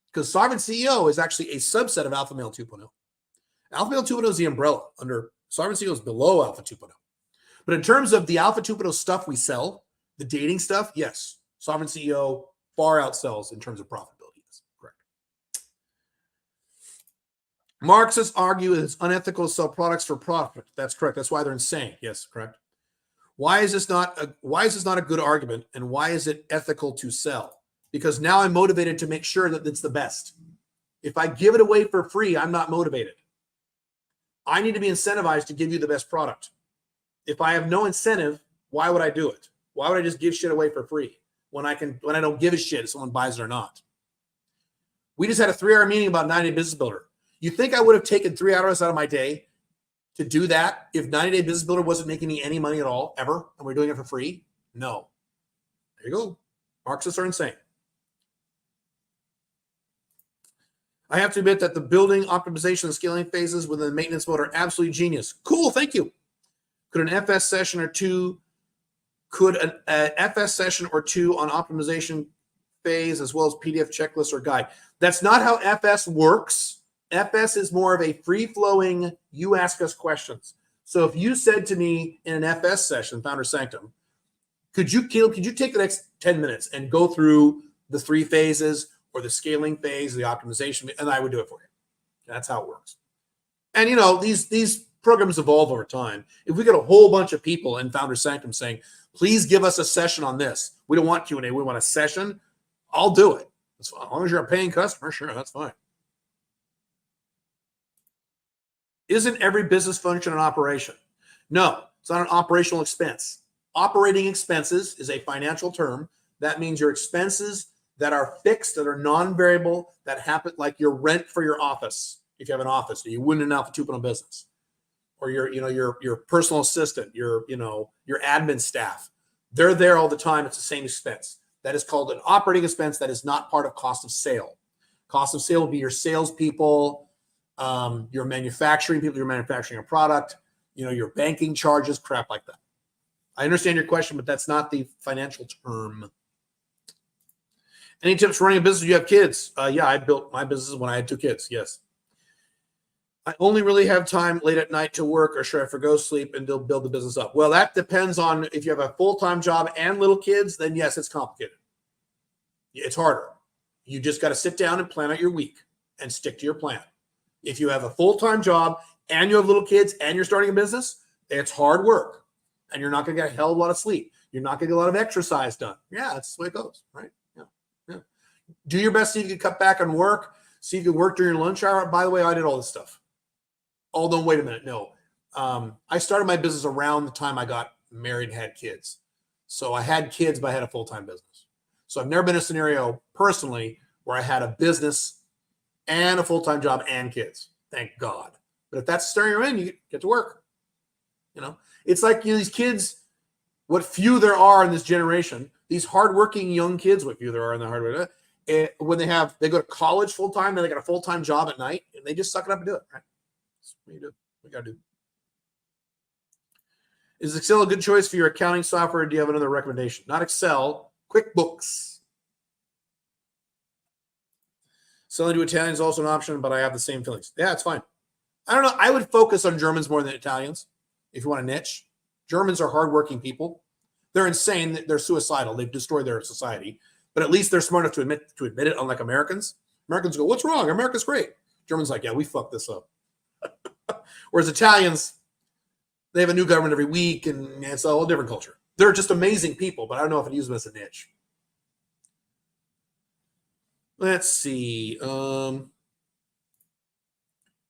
Because Sovereign CEO is actually a subset of Alpha Male 2.0. Alpha Male 2.0 is the umbrella. Under Sovereign CEO is below Alpha 2.0. But in terms of the Alpha 2.0 stuff we sell, the dating stuff, yes. Sovereign CEO far outsells in terms of profitability. Yes, correct. Marxists argue that it's unethical to sell products for profit. That's correct. That's why they're insane. Yes, correct. Why is this not a good argument, and why is it ethical to sell? Because now I'm motivated to make sure that it's the best. If I give it away for free, I'm not motivated. I need to be incentivized to give you the best product. If I have no incentive, why would I do it? Why would I just give shit away for free when I don't give a shit if someone buys it or not? We just had a 3-hour meeting about 90-day business builder. You think I would have taken 3 hours out of my day to do that if 90-day business builder wasn't making me any money at all ever and we're doing it for free? No. There you go. Marxists are insane. I have to admit that the building, optimization, and scaling phases within the maintenance mode are absolutely genius. Cool, thank you. Could an FS session or two on optimization phase as well as PDF checklist or guide. That's not how FS works. FS is more of a free-flowing, you ask us questions. So if you said to me in an FS session, Founder Sanctum, could you take the next 10 minutes and go through the 3 phases or the scaling phase, the optimization, and I would do it for you. That's how it works. And these programs evolve over time. If we get a whole bunch of people in Founder Sanctum saying, please give us a session on this. We don't want Q&A. We want a session. I'll do it. As long as you're a paying customer, sure, that's fine. Isn't every business function an operation? No, it's not an operational expense. Operating expenses is a financial term. That means your expenses that are fixed, that are non-variable, that happen, like your rent for your office. If you have an office, you wouldn't an Alpha 2.0 business, or your personal assistant, your admin staff. They're there all the time. It's the same expense. That is called an operating expense. That is not part of cost of sale. Cost of sale will be your salespeople, your manufacturing people, you're manufacturing a product, your banking charges, crap like that. I understand your question, but that's not the financial term. Any tips for running a business? You have kids? Yeah, I built my business when I had 2 kids. Yes. I only really have time late at night to work, or should I forgo sleep and build the business up? Well, that depends on if you have a full-time job and little kids, then yes, it's complicated. It's harder. You just got to sit down and plan out your week and stick to your plan. If you have a full-time job and you have little kids and you're starting a business, it's hard work. And you're not going to get a hell of a lot of sleep. You're not going to get a lot of exercise done. Yeah, that's the way it goes, right? Yeah. Do your best so you can cut back on work. See if you can work during your lunch hour. By the way, I did all this stuff. Although, wait a minute, no. I started my business around the time I got married and had kids. So I had kids, but I had a full-time business. So I've never been in a scenario personally where I had a business and a full-time job and kids. Thank God. But if that's the scenario you're in, you get to work. It's like these kids, what few there are in this generation, these hardworking young kids, what few there are in the hardware, when they go to college full-time, then they got a full-time job at night, and they just suck it up and do it, right? That's what you do. We got to do. Is Excel a good choice for your accounting software, or do you have another recommendation? Not Excel, QuickBooks. Selling to Italians is also an option, but I have the same feelings. Yeah, it's fine. I don't know. I would focus on Germans more than Italians if you want a niche. Germans are hardworking people. They're insane. They're suicidal. They've destroyed their society. But at least they're smart enough to admit it, unlike Americans. Americans go, what's wrong? America's great. Germans like, yeah, we fucked this up. Whereas Italians, they have a new government every week, and it's a whole different culture. They're just amazing people, but I don't know if I'd use them as a niche. Let's see.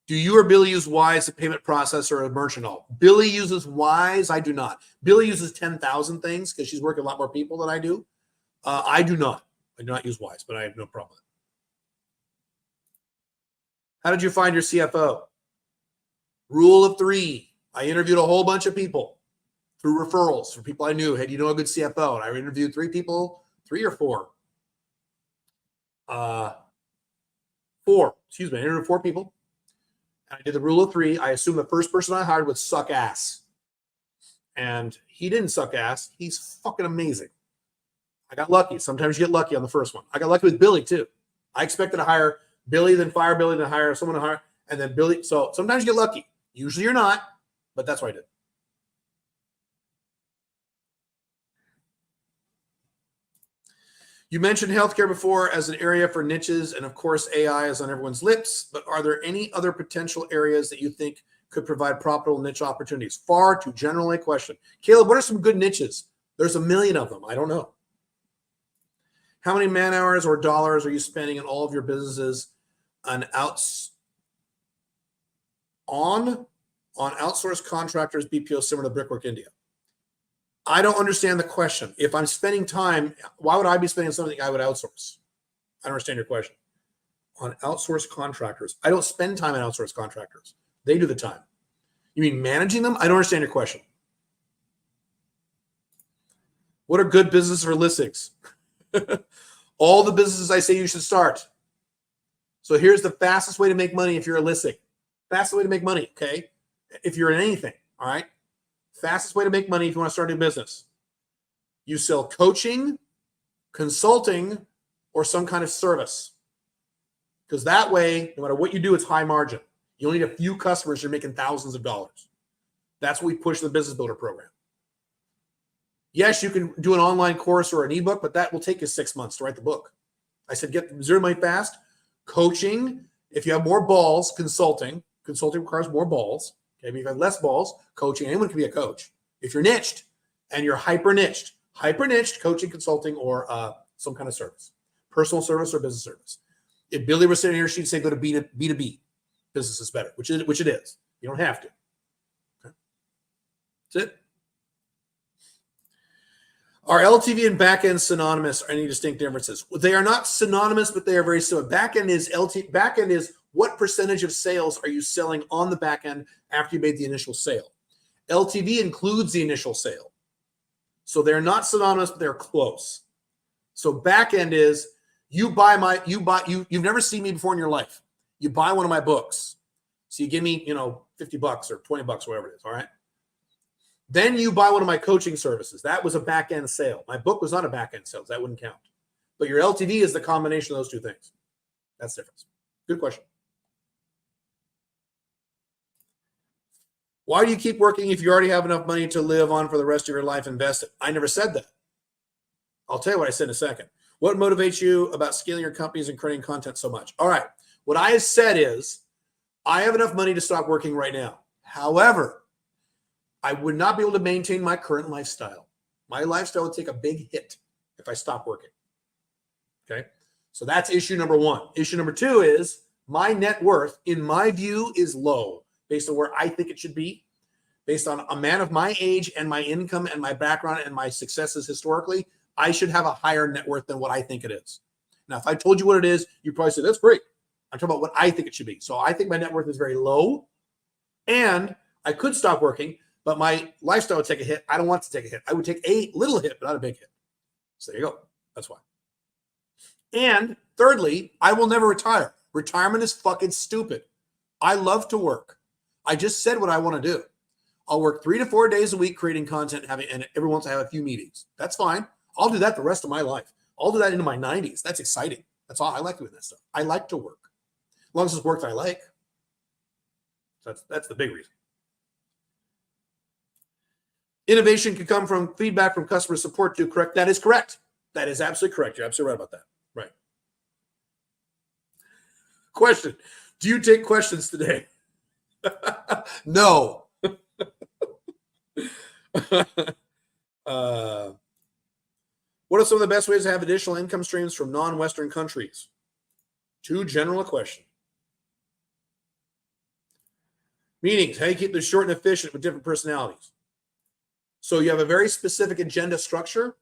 Do you or Billy use Wise as a payment processor or a merchant? Billy uses Wise. I do not. Billy uses 10,000 things because she's working a lot more people than I do. I do not. I do not use Wise, but I have no problem. How did you find your CFO? Rule of 3. I interviewed a whole bunch of people through referrals from people I knew. Hey, do you know a good CFO? And I interviewed 3 people, 3 or 4. 4. Excuse me. I interviewed 4 people. I did the rule of 3. I assumed the first person I hired would suck ass. And he didn't suck ass. He's fucking amazing. I got lucky. Sometimes you get lucky on the first one. I got lucky with Billy, too. I expected to hire Billy, then fire Billy, then hire someone to hire, and then Billy. So sometimes you get lucky. Usually you're not, but that's what I did. You mentioned healthcare before as an area for niches, and of course, AI is on everyone's lips, but are there any other potential areas that you think could provide profitable niche opportunities? Far too general a question. Caleb, what are some good niches? There's a million of them. I don't know. How many man hours or dollars are you spending in all of your businesses on outsourced contractors, BPO, similar to Brickwork India? I don't understand the question. If I'm spending time, why would I be spending something I would outsource? I don't understand your question. On outsourced contractors. I don't spend time on outsourced contractors. They do the time. You mean managing them? I don't understand your question. What are good businesses for listings? All the businesses I say you should start. So here's the fastest way to make money if you're a listing. Fastest way to make money, okay? If you're in anything, all right? Fastest way to make money if you want to start a new business. You sell coaching, consulting, or some kind of service. Because that way, no matter what you do, it's high margin. You only need a few customers, you're making thousands of dollars. That's what we push in the Business Builder program. Yes, you can do an online course or an ebook, but that will take you 6 months to write the book. I said, get zero money fast. Coaching, if you have more balls, consulting requires more balls. Okay, if you have less balls, coaching, anyone can be a coach. If you're niched and you're hyper niched, coaching, consulting, or some kind of service, personal service or business service. If Billy was sitting here, she'd say go to B2B. Business is better, which it is. You don't have to. Okay. That's it. Are LTV and backend synonymous? Or any distinct differences? They are not synonymous, but they are very similar. Backend is what percentage of sales are you selling on the backend after you made the initial sale. LTV includes the initial sale. So they're not synonymous, but they're close. So backend is you've never seen me before in your life. You buy one of my books. So you give me, $50 or $20, whatever it is, all right? Then you buy one of my coaching services. That was a back-end sale. My book was not a back-end sale. That wouldn't count. But your LTV is the combination of those two things. That's the difference. Good question. Why do you keep working if you already have enough money to live on for the rest of your life? Invest it. I never said that. I'll tell you what I said in a second. What motivates you about scaling your companies and creating content so much? All right. What I said is I have enough money to stop working right now. However, I would not be able to maintain my current lifestyle. My lifestyle would take a big hit if I stop working. Okay. So that's issue number one. Issue number two is my net worth, in my view, is low based on where I think it should be, based on a man of my age and my income and my background and my successes historically. I should have a higher net worth than what I think it is. Now, if I told you what it is, you'd probably say, that's great. I'm talking about what I think it should be. So I think my net worth is very low and I could stop working, but my lifestyle would take a hit. I don't want to take a hit. I would take a little hit, but not a big hit. So there you go. That's why. And thirdly, I will never retire. Retirement is fucking stupid. I love to work. I just said what I want to do. I'll work 3 to 4 days a week creating content, and every once I have a few meetings. That's fine. I'll do that the rest of my life. I'll do that into my 90s. That's exciting. That's all. I like doing that stuff. I like to work. As long as it's work that I like. So that's the big reason. Innovation can come from feedback from customer support too, correct? That is correct. That is absolutely correct. You're absolutely right about that. Right. Question. Do you take questions today? No. What are some of the best ways to have additional income streams from non-Western countries? Too general a question. Meetings. How do you keep this short and efficient with different personalities? So you have a very specific agenda structure.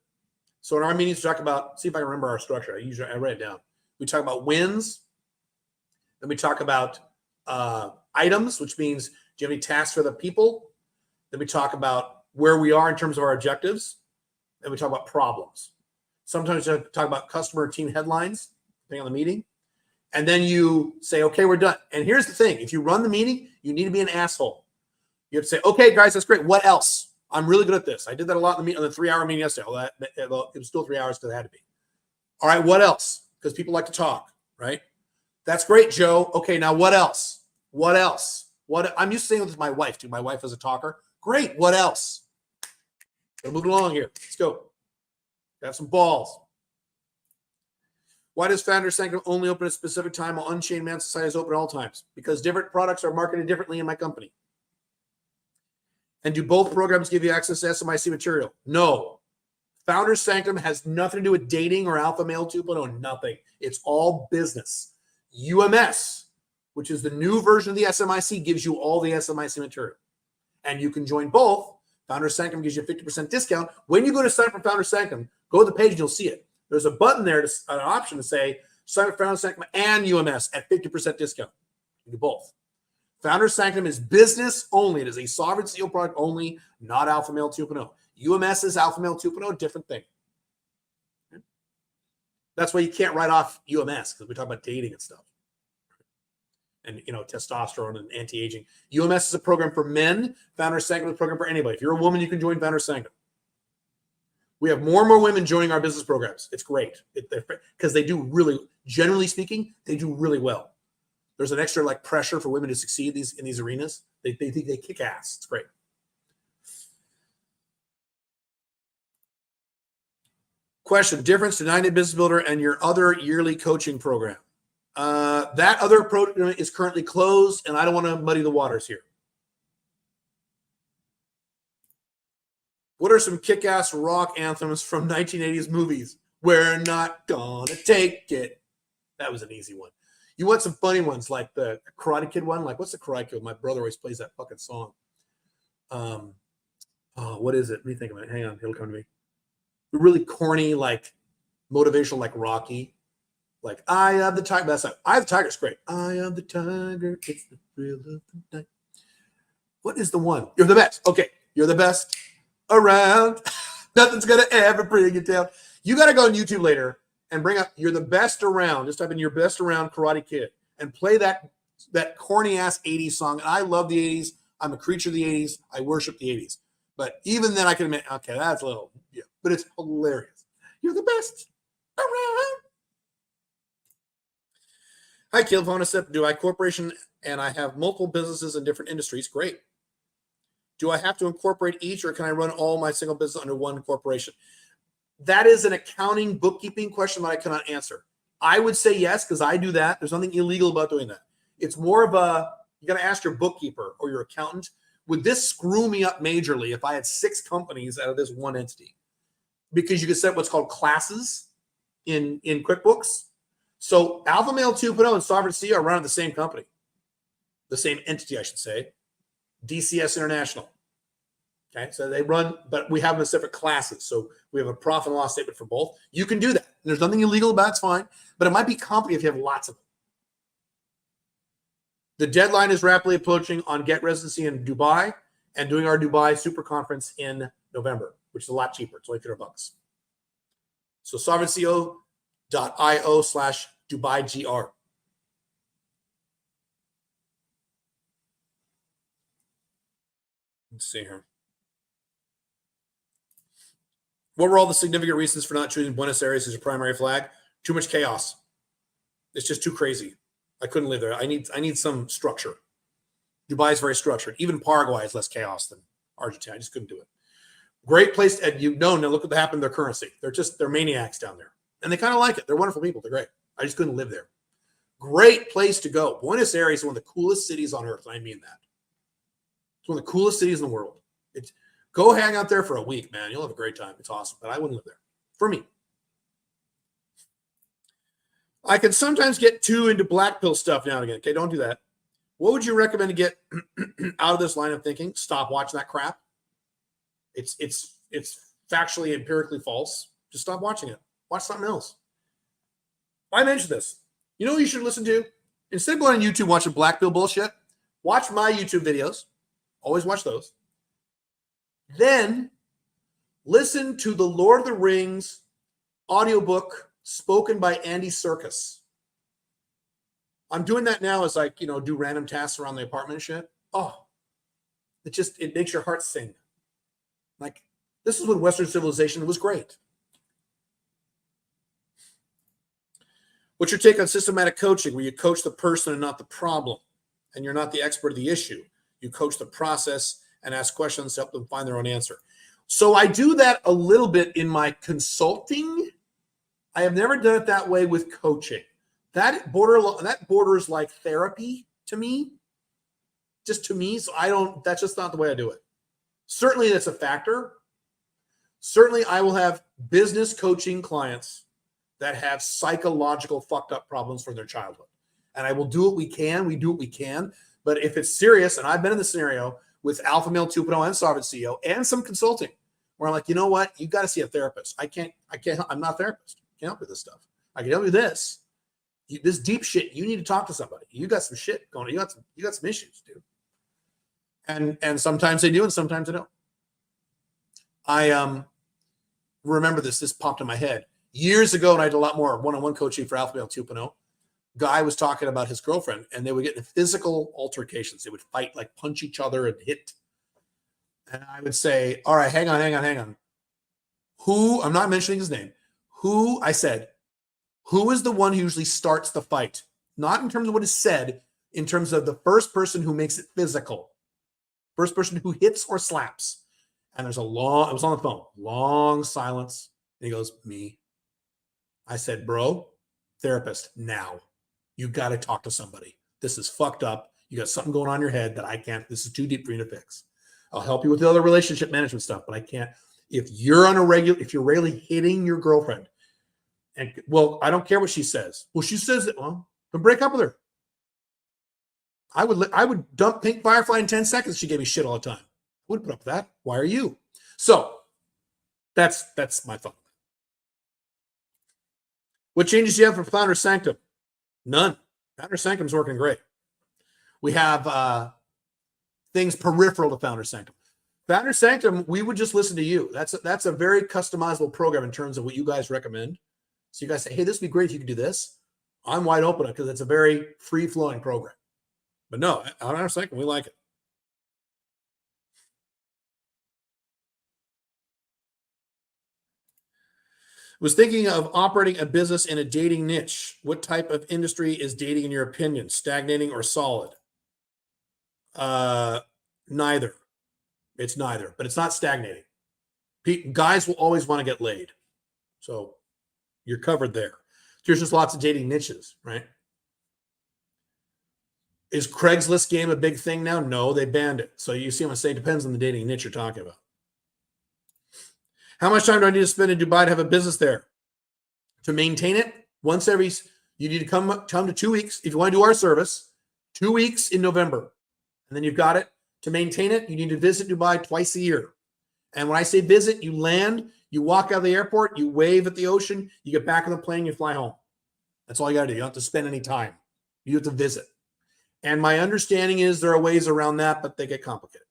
So in our meetings, we talk about, see if I can remember our structure. I write it down. We talk about wins. Then we talk about items, which means, do you have any tasks for the people? Then we talk about where we are in terms of our objectives. Then we talk about problems. Sometimes we talk about customer team headlines, depending on the meeting. And then you say, okay, we're done. And here's the thing. If you run the meeting, you need to be an asshole. You have to say, okay, guys, that's great. What else? I'm really good at this. I did that a lot on the 3-hour meeting yesterday. It was still 3 hours because it had to be. All right, what else? Because people like to talk, right? That's great, Joe. Okay, now what else? What else? I'm used to saying this with my wife, too. My wife is a talker. Great. What else? We're moving along here. Let's go. Got some balls. Why does Founder Sanctum only open at a specific time while Unchained Man Society is open at all times? Because different products are marketed differently in my company. And do both programs give you access to SMIC material? No. Founder Sanctum has nothing to do with dating or Alpha Male 2.0. Nothing. It's all business. UMS, which is the new version of the SMIC, gives you all the SMIC material. And you can join both. Founder Sanctum gives you a 50% discount. When you go to sign up for Founder Sanctum, go to the page and you'll see it. There's a button there, an option to say, sign up for Founder Sanctum and UMS at 50% discount. You do both. Founder Sanctum is business only. It is a sovereign seal product only, not Alpha Male 2.0. UMS is Alpha Male 2.0, different thing. Okay? That's why you can't write off UMS, because we talk about dating and stuff. And, testosterone and anti-aging. UMS is a program for men. Founder Sanctum is a program for anybody. If you're a woman, you can join Founder Sanctum. We have more and more women joining our business programs. It's great because they do really, generally speaking, they do really well. There's an extra like pressure for women to succeed in these arenas. They think they kick ass. It's great. Question: difference to 9-Day Business Builder and your other yearly coaching program. That other program is currently closed, and I don't want to muddy the waters here. What are some kick-ass rock anthems from 1980s movies? We're not gonna take it. That was an easy one. You want some funny ones like the Karate Kid one? Like, what's the Karate Kid? My brother always plays that fucking song. What is it? Let me think of it. Hang on, it'll come to me. Really corny, like motivational, like Rocky. Like, I am the tiger. That's not, I am the tiger. It's great. I am the tiger. It's the thrill of the night. What is the one? You're the best. Okay, you're the best around. Nothing's gonna ever bring you down. You got to go on YouTube later and bring up "You're the Best Around." Just type in "Your Best Around" Karate Kid and play that corny ass 80s song. And I love the 80s. I'm a creature of the 80s. I worship the 80s. But even then, I can admit, okay, that's a little, yeah, but it's hilarious. You're the best around. Hi, Caleb. I want to set, do I corporation and I have multiple businesses in different industries? Great. Do I have to incorporate each, or can I run all my single business under one corporation? That is an accounting bookkeeping question that I cannot answer. I would say yes, because I do that. There's nothing illegal about doing that. It's more of a, you got to ask your bookkeeper or your accountant, would this screw me up majorly if I had 6 companies out of this one entity? Because you could set what's called classes in QuickBooks. So Alpha Male 2.0 and Sovereign CEO are run the same company, the same entity, I should say, DCS International. Okay, so they run, but we have them as separate classes. So we have a profit and loss statement for both. You can do that. There's nothing illegal about it. It's fine, but it might be complicated if you have lots of them. The deadline is rapidly approaching on Get Residency in Dubai and doing our Dubai Super Conference in November, which is a lot cheaper. It's only $300. So sovereignco.io/DubaiGR. Let's see here. What were all the significant reasons for not choosing Buenos Aires as your primary flag? Too much chaos. It's just too crazy. I couldn't live there. I need some structure. Dubai is very structured. Even Paraguay is less chaos than Argentina. I just couldn't do it. Great place. And now look what happened to their currency. They're maniacs down there. And they kind of like it. They're wonderful people. They're great. I just couldn't live there. Great place to go. Buenos Aires is one of the coolest cities on earth. And I mean that. It's one of the coolest cities in the world. Go hang out there for a week, man. You'll have a great time. It's awesome. But I wouldn't live there. For me. I can sometimes get too into black pill stuff now and again. Okay, don't do that. What would you recommend to get out of this line of thinking? Stop watching that crap. It's factually, empirically false. Just stop watching it. Watch something else. I mentioned this. You know what you should listen to? Instead of going on YouTube watching black pill bullshit, watch my YouTube videos. Always watch those. Then listen to the Lord of the Rings audiobook spoken by Andy Serkis. I'm doing that now as do random tasks around the apartment and shit. Oh, it makes your heart sing. Like, this is when Western civilization was great. What's your take on systematic coaching, where you coach the person and not the problem, and you're not the expert of the issue? You coach the process and ask questions to help them find their own answer. So I do that a little bit in my consulting. I have never done it that way with coaching. That borders like therapy to me, just to me. So that's just not the way I do it. Certainly that's a factor. Certainly I will have business coaching clients that have psychological fucked up problems from their childhood. And I will do what we can. We do what we can. But if it's serious, and I've been in the scenario with Alpha Male 2.0 and Sovereign CEO and some consulting, where I'm like, you know what? You got to see a therapist. I can't, I'm not a therapist. I can't help with this stuff. I can help you this. This deep shit, you need to talk to somebody. You got some shit going on. You got some issues, dude. And sometimes they do, and sometimes they don't. I remember this popped in my head. Years ago, and I did a lot more one-on-one coaching for Alpha Male 2.0. Guy was talking about his girlfriend, and they would get into physical altercations. They would fight, like punch each other and hit. And I would say, all right, hang on. Who, I'm not mentioning his name, who, I said, who is the one who usually starts the fight? Not in terms of what is said, in terms of the first person who makes it physical. First person who hits or slaps. And there's it was on the phone, long silence. And he goes, me. I said, bro, therapist, now. You got to talk to somebody. This is fucked up. You got something going on in your head that I can't, this is too deep for you to fix. I'll help you with the other relationship management stuff, but I can't. If you're regularly hitting your girlfriend, and well, I don't care what she says. Well, she says that, well, then break up with her. I would dump Pink Firefly in 10 seconds. She gave me shit all the time. I would put up with that. Why are you? So that's my thought. What changes do you have for Founder Sanctum? None. Founder Sanctum's working great. We have things peripheral to Founder Sanctum. Founder Sanctum, we would just listen to you. That's a very customizable program in terms of what you guys recommend. So you guys say, hey, this would be great if you could do this. I'm wide open because it's a very free-flowing program. But no, Founder Sanctum, we like it. Was thinking of operating a business in a dating niche. What type of industry is dating in your opinion? Stagnating or solid? Neither. It's neither, but it's not stagnating. Guys will always want to get laid. So you're covered there. There's just lots of dating niches, right? Is Craigslist game a big thing now? No, they banned it. So you see what I'm saying? It depends on the dating niche you're talking about. How much time do I need to spend in Dubai to have a business there? To maintain it, you need to come to 2 weeks. If you want to do our service, 2 weeks in November. And then you've got it. To maintain it, you need to visit Dubai twice a year. And when I say visit, you land, you walk out of the airport, you wave at the ocean, you get back on the plane, you fly home. That's all you got to do. You don't have to spend any time. You have to visit. And my understanding is there are ways around that, but they get complicated,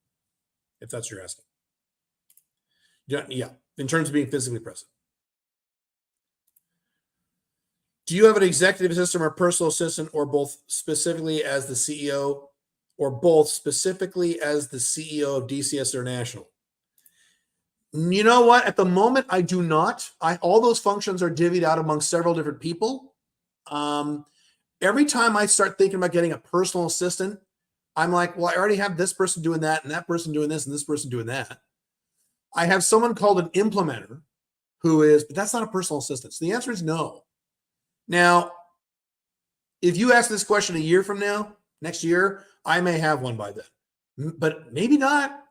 if that's what you're asking. Yeah, in terms of being physically present. Do you have an executive assistant or personal assistant or both specifically as the CEO or both specifically as the CEO of DCS International? You know what? At the moment, I do not. All those functions are divvied out among several different people. Every time I start thinking about getting a personal assistant, I'm like, well, I already have this person doing that and that person doing this and this person doing that. I have someone called an implementer but that's not a personal assistant. So the answer is no. Now, if you ask this question a year from now, next year, I may have one by then, but maybe not.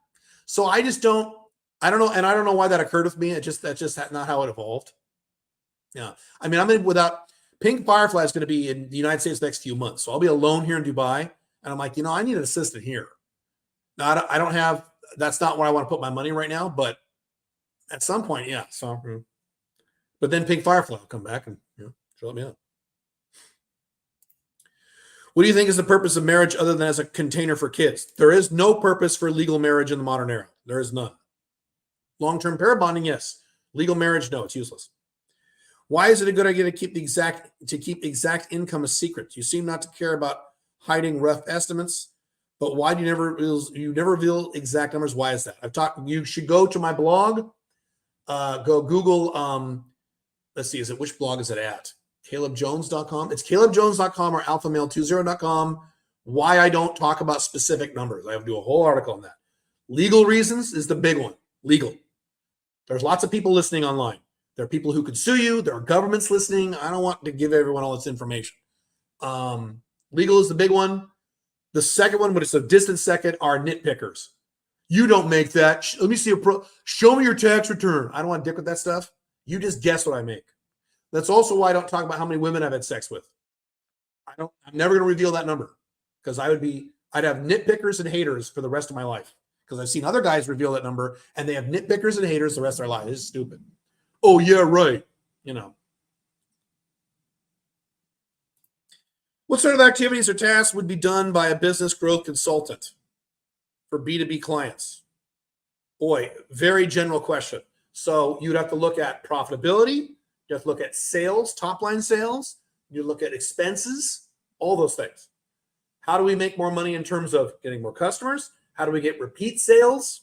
So I don't know. And I don't know why that occurred with me. That's just not how it evolved. Yeah. I mean, Pink Firefly is going to be in the United States next few months. So I'll be alone here in Dubai. And I'm like, I need an assistant here. Now, I don't have, that's not where I want to put my money right now, but at some point, yeah. So, but then Pink Firefly will come back and she'll let me out. What do you think is the purpose of marriage other than as a container for kids? There is no purpose for legal marriage in the modern era. There is none. Long-term pair bonding, yes. Legal marriage, no, it's useless. Why is it a good idea to keep exact income a secret? You seem not to care about hiding rough estimates, but why do you never reveal exact numbers? Why is that? You should go to my blog, go Google, let's see, which blog is it at? CalebJones.com. It's CalebJones.com or AlphaMale20.com. Why I don't talk about specific numbers. I have to do a whole article on that. Legal reasons is the big one. Legal. There's lots of people listening online. There are people who could sue you. There are governments listening. I don't want to give everyone all this information. Legal is the big one. The second one, but it's a distant second, are nitpickers. You don't make that. Let me see show me your tax return. I don't want to dick with that stuff. You just guess what I make. That's also why I don't talk about how many women I've had sex with. I'm never going to reveal that number because I'd have nitpickers and haters for the rest of my life. Because I've seen other guys reveal that number and they have nitpickers and haters the rest of their life. This is stupid. Oh, yeah, right. What sort of activities or tasks would be done by a business growth consultant for B2B clients? Boy, very general question. So you'd have to look at profitability. You have to look at sales, top-line sales. You look at expenses, all those things. How do we make more money in terms of getting more customers? How do we get repeat sales?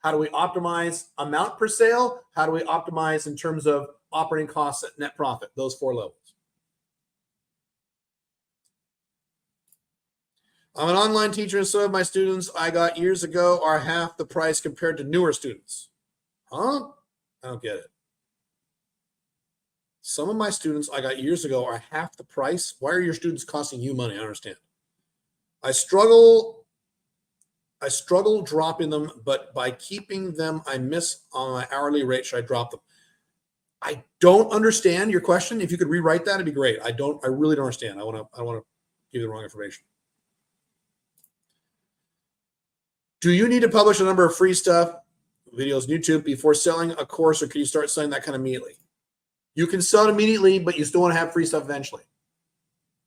How do we optimize amount per sale? How do we optimize in terms of operating costs at net profit? Those 4 levels. I'm an online teacher, and some of my students I got years ago are half the price compared to newer students. Huh? I don't get it. Some of my students I got years ago are half the price. Why are your students costing you money? I don't understand. I struggle dropping them, but by keeping them, I miss on my hourly rate. Should I drop them? I don't understand your question. If you could rewrite that, it'd be great. I really don't understand. I want to give you the wrong information. Do you need to publish a number of free stuff, videos on YouTube, before selling a course, or can you start selling that kind of immediately? You can sell it immediately, but you still want to have free stuff eventually.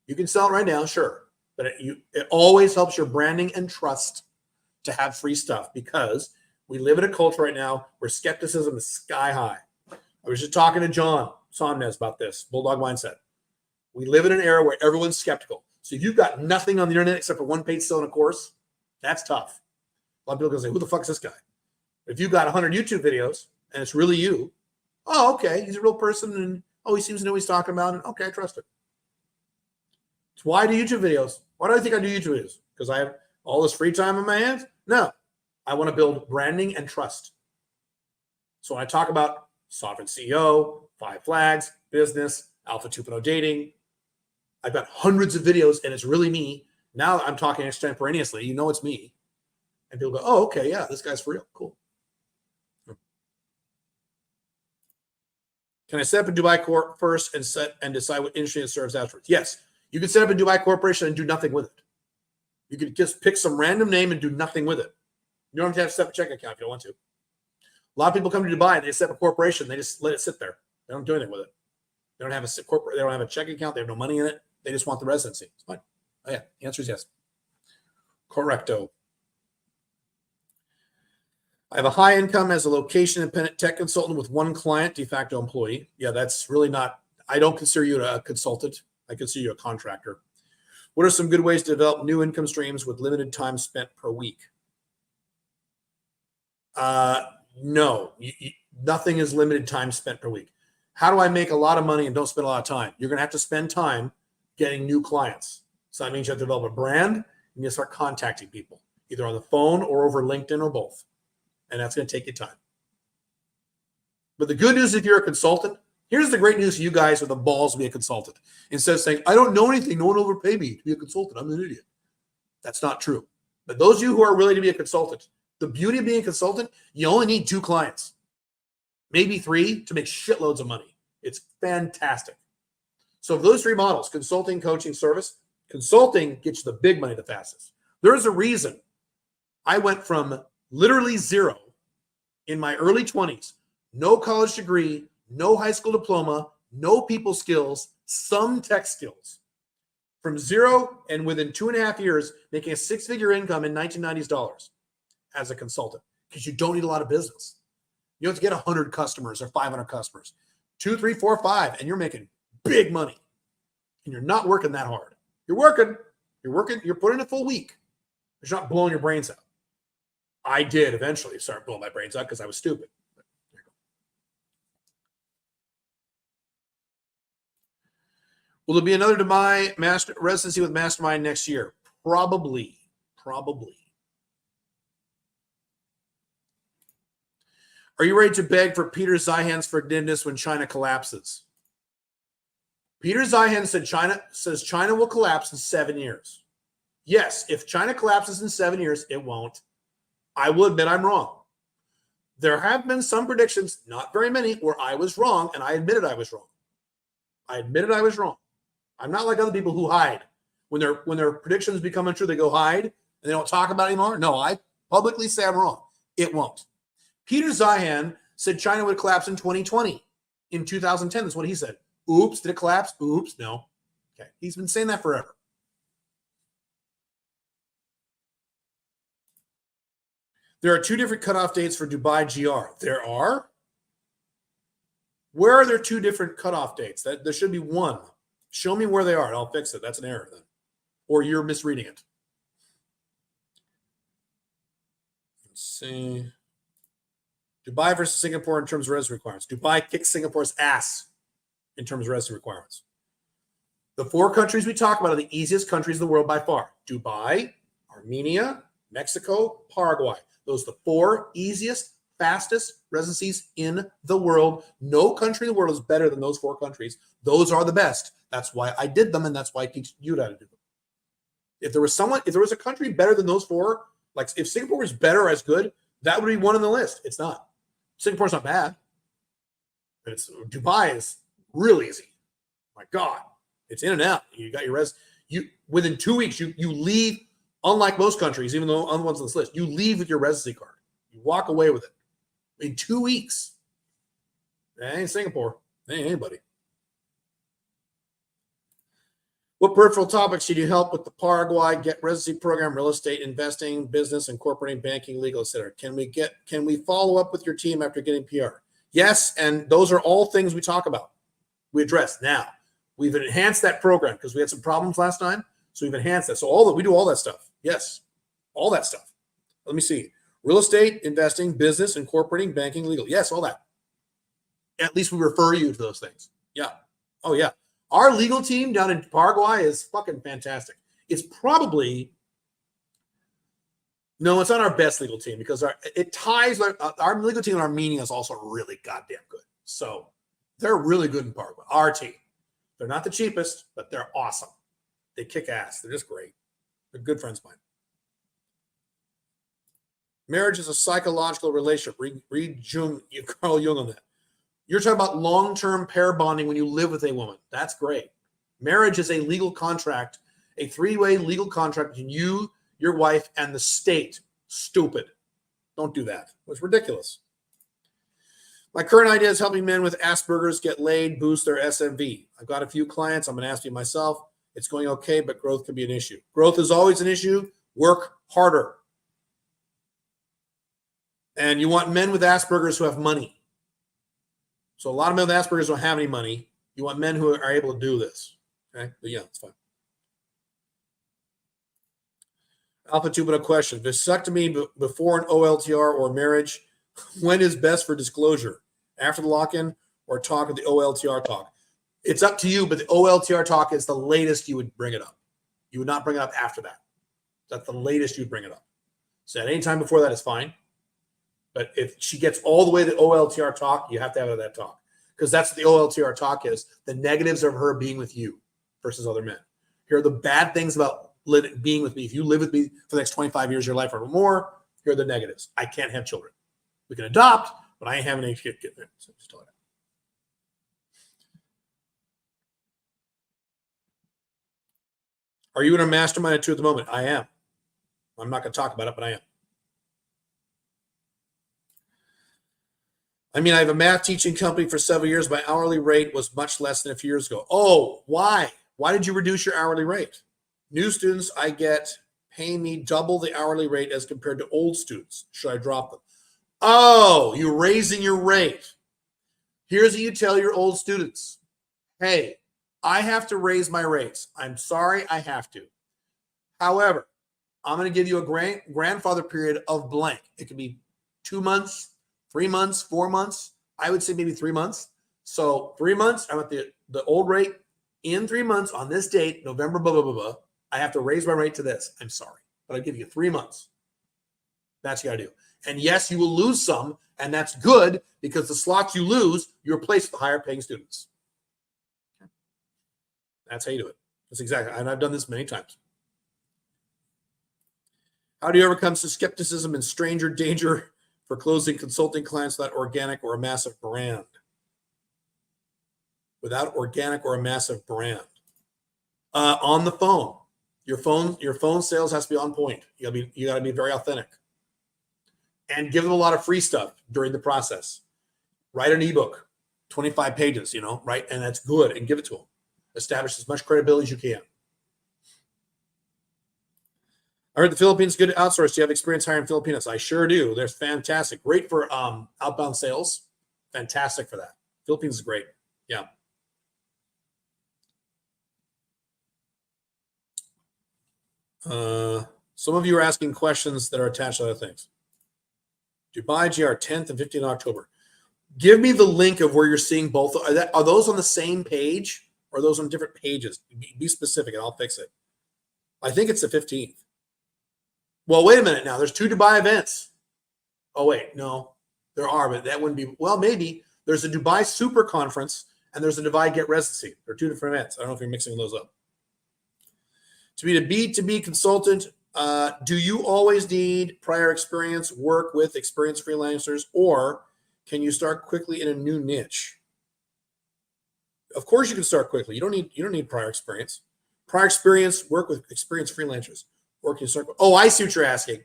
You can sell it right now, sure. But it always helps your branding and trust to have free stuff, because we live in a culture right now where skepticism is sky high. I was just talking to John Somnes about this, Bulldog Mindset. We live in an era where everyone's skeptical. So if you've got nothing on the internet except for one page selling a course, that's tough. A lot of people can say, who the fuck is this guy? If you've got 100 YouTube videos and it's really you, oh, okay, he's a real person, and he seems to know what he's talking about, and okay, I trust it. So why do YouTube videos? Why do I think I do YouTube videos? Because I have all this free time on my hands? No. I want to build branding and trust. So when I talk about Sovereign CEO, 5 Flags, business, Alpha 2.0 dating, I've got hundreds of videos, and it's really me. Now I'm talking extemporaneously. You know it's me. And people go, oh, okay, yeah, this guy's for real. Cool. Can I set up a Dubai Corp first and decide what industry it serves afterwards? Yes. You can set up a Dubai corporation and do nothing with it. You could just pick some random name and do nothing with it. You don't have to have a separate checking account if you don't want to. A lot of people come to Dubai and they set up a corporation. They just let it sit there. They don't do anything with it. They don't have a corporate. They don't have a checking account. They have no money in it. They just want the residency. It's fine. Oh yeah, the answer is yes. Correcto. I have a high income as a location independent tech consultant with 1 client, de facto employee. Yeah, that's really not. I don't consider you a consultant. I consider you a contractor. What are some good ways to develop new income streams with limited time spent per week? No, nothing is limited time spent per week. How do I make a lot of money and don't spend a lot of time? You're going to have to spend time getting new clients. So that means you have to develop a brand and you start contacting people, either on the phone or over LinkedIn or both. And that's going to take you time. But the good news, if you're a consultant, here's the great news for you guys with the balls to be a consultant. Instead of saying, I don't know anything, no one overpay me to be a consultant, I'm an idiot. That's not true. But those of you who are willing to be a consultant, the beauty of being a consultant, you only need 2 clients, maybe 3, to make shitloads of money. It's fantastic. So of those 3 models, consulting, coaching, service, consulting gets you the big money the fastest. There's a reason I went from literally 0 in my early 20s, no college degree, no high school diploma, no people skills, some tech skills, from 0 and within 2.5 years, making a 6-figure income in 1990s dollars as a consultant, because you don't need a lot of business. You don't have to get 100 customers or 500 customers, 2, 3, 4, 5, and you're making big money. And you're not working that hard. You're working, you're putting in a full week, but you're not blowing your brains out. I did eventually start blowing my brains out because I was stupid. Will there be another Dubai master residency with Mastermind next year? Probably. Are you ready to beg for Peter Zeihan's forgiveness when China collapses? Peter Zeihan says China will collapse in 7 years. Yes, if China collapses in 7 years, it won't. I will admit I'm wrong. There have been some predictions, not very many, where I was wrong, and I admitted I was wrong. I'm not like other people who hide. When their predictions become untrue, they go hide and they don't talk about it anymore. No, I publicly say I'm wrong. It won't. Peter Zeihan said China would collapse in 2020. In 2010, that's what he said. Oops, did it collapse? Oops, no. Okay, he's been saying that forever. There are 2 different cutoff dates for Dubai GR. There are? Where are there 2 different cutoff dates? There should be 1. Show me where they are, and I'll fix it. That's an error then. Or you're misreading it. Let's see. Dubai versus Singapore in terms of residency requirements. Dubai kicks Singapore's ass in terms of residency requirements. The 4 countries we talk about are the easiest countries in the world by far. Dubai, Armenia, Mexico, Paraguay. Those are the 4 easiest, fastest residencies in the world. No country in the world is better than those 4 countries. Those are the best. That's why I did them, and that's why I teach you how to do them. If there was a country better than those 4, like if Singapore was better or as good, that would be one on the list. It's not. Singapore's not bad. But Dubai is real easy. My God. It's in and out. You got your within 2 weeks, you leave, unlike most countries, even though other ones on this list, you leave with your residency card. You walk away with it. In 2 weeks. That ain't Singapore. That ain't anybody. What peripheral topics should you help with the Paraguay Get Residency Program, real estate, investing, business, incorporating, banking, legal, etc.? Can we follow up with your team after getting PR? Yes, and those are all things we talk about. We address now. We've enhanced that program because we had some problems last time, so we've enhanced that. So we do all that stuff. Yes, all that stuff. Let me see. Real estate, investing, business, incorporating, banking, legal. Yes, all that. At least we refer you to those things. Yeah. Oh, yeah. Our legal team down in Paraguay is fucking fantastic. It's probably no, it's not our best legal team because our legal team in Armenia is also really goddamn good. So they're really good in Paraguay. Our team. They're not the cheapest, but they're awesome. They kick ass. They're just great. They're good friends of mine. Marriage is a psychological relationship. Read Carl Jung on that. You're talking about long-term pair bonding when you live with a woman. That's great. Marriage is a legal contract, a 3-way legal contract between you, your wife, and the state. Stupid. Don't do that. It's ridiculous. My current idea is helping men with Asperger's get laid, boost their SMV. I've got a few clients. I'm going to ask you myself. It's going okay, but growth can be an issue. Growth is always an issue. Work harder. And you want men with Asperger's who have money. So a lot of men with Asperger's don't have any money. You want men who are able to do this. Okay? But yeah, it's fine. Alpha 2, but a question. Vasectomy before an OLTR or marriage, when is best for disclosure? After the lock-in or talk of the OLTR talk? It's up to you, but the OLTR talk is the latest you would bring it up. You would not bring it up after that. That's the latest you'd bring it up. So at any time before that is fine. But if she gets all the way to the OLTR talk, you have to have that talk. Because that's what the OLTR talk is. The negatives of her being with you versus other men. Here are the bad things about being with me. If you live with me for the next 25 years of your life or more, here are the negatives. I can't have children. We can adopt, but I ain't having any kid there. So just tell her that. Are you in a mastermind at 2 at the moment? I am. I'm not going to talk about it, but I am. I mean, I have a math teaching company for several years. My hourly rate was much less than a few years ago. Oh, why? Why did you reduce your hourly rate? New students I get pay me double the hourly rate as compared to old students. Should I drop them? Oh, you're raising your rate. Here's what you tell your old students. Hey, I have to raise my rates. I'm sorry, I have to. However, I'm going to give you a grandfather period of blank. It could be 2 months, 3 months, 4 months. I would say maybe 3 months. So 3 months, I'm at the old rate. In 3 months on this date, November, blah, blah, blah, blah, I have to raise my rate to this. I'm sorry, but I'll give you 3 months. That's what you got to do. And yes, you will lose some, and that's good because the slots you lose, you replace with the higher paying students. That's how you do it. That's exactly, and I've done this many times. How do you overcome skepticism and stranger danger for closing consulting clients without organic or a massive brand? Without organic or a massive brand. On the phone. Your phone sales has to be on point. You gotta be very authentic. And give them a lot of free stuff during the process. Write an ebook, 25 pages, right? And that's good, and give it to them. Establish as much credibility as you can. I heard the Philippines is good at outsource. Do you have experience hiring Filipinos? I sure do. They're fantastic. Great for outbound sales. Fantastic for that. Philippines is great. Yeah. Some of you are asking questions that are attached to other things. Dubai GR 10th and 15th October. Give me the link of where you're seeing both. Are those on the same page or are those on different pages? Be specific and I'll fix it. I think it's the 15th. Well, wait a minute now. There's 2 Dubai events. Oh, wait. No, there are, but that wouldn't be. Well, maybe. There's a Dubai Super Conference and there's a Dubai Get Residency. They're 2 different events. I don't know if you're mixing those up. To be a B2B consultant, do you always need prior experience, work with experienced freelancers, or can you start quickly in a new niche? Of course you can start quickly. You don't need prior experience. Prior experience, work with experienced freelancers. Or can you start? Oh, I see what you're asking.